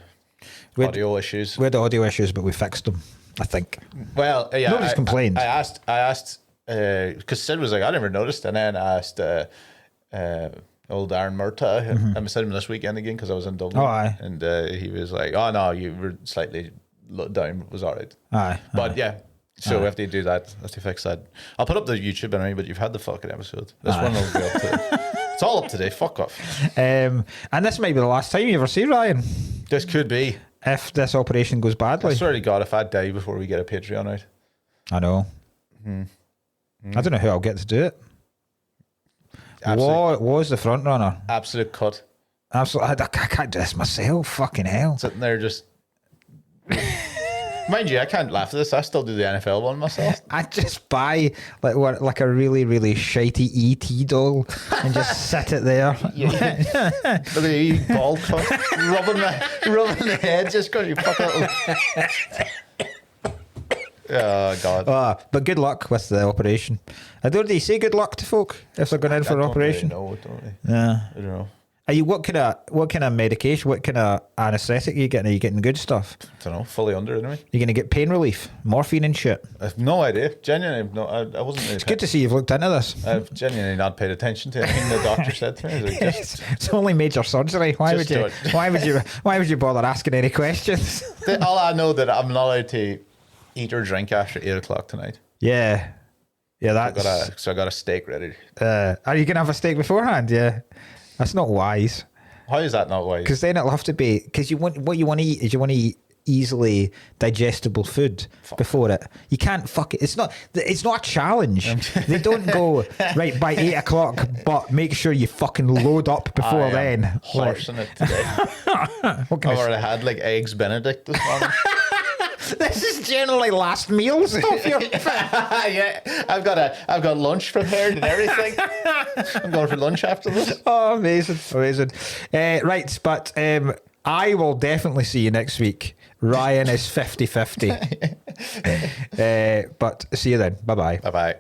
audio issues. We had audio issues, but we fixed them, I think. Well, yeah, Nobody's complained. I asked because Sid was like, I never noticed, and then I asked old Aaron Murtaugh. I missed him this weekend again because I was in Dublin. Oh, aye. And he was like, "Oh no, you were slightly down. It was all right." Aye. But yeah. So we have to do that. Have to fix that. I'll put up the YouTube anyway, but you've had the fucking episode. This one will be up to. It's all up today. Fuck off. And this might be the last time you ever see Ryan. This could be. If this operation goes badly. I swear to God, if I die before we get a Patreon out. I know. I don't know who I'll get to do it. Absolute, Was the front runner? absolute cut. Absolutely. I can't do this myself. Fucking hell. Sitting there just. Mind you, I can't laugh at this. I still do the NFL one myself. I just buy like a really, really shitey ET doll and just sit it there. Look at you, bald cunt, rubbing the head just because you fuck up. Oh God! But good luck with the operation. I don't. Do you say good luck to folk if they're going in for an operation? No, don't they? Yeah. I don't know. Are you what kind of medication? What kind of anaesthetic are you getting? Are you getting good stuff? I don't know. Fully under anyway. You're going to get pain relief, morphine and shit. I have no idea. Genuinely, no. I wasn't. Really It's good to see you've looked into this. I've genuinely not paid attention to anything the doctor said to me. He's like, It's only major surgery. Why Just would do you? it. Why would you bother asking any questions? all I know that I'm not allowed to eat or drink after 8 o'clock tonight. Yeah, that's. So I got a steak ready. Are you gonna have a steak beforehand? Yeah, that's not wise. How is that not wise? Because then it'll have to be because what you want to eat is you want to eat easily digestible food before it. You can't fuck it. It's not a challenge. They don't go, right, by 8 o'clock, but make sure you fucking load up before then. Horsing it today. I've already had like eggs Benedict this morning. This is generally last meal stuff. Yeah, I've got lunch prepared and everything. I'm going for lunch after this. Oh, amazing. Right, but I will definitely see you next week. Ryan is 50-50. But see you then. Bye-bye. Bye-bye.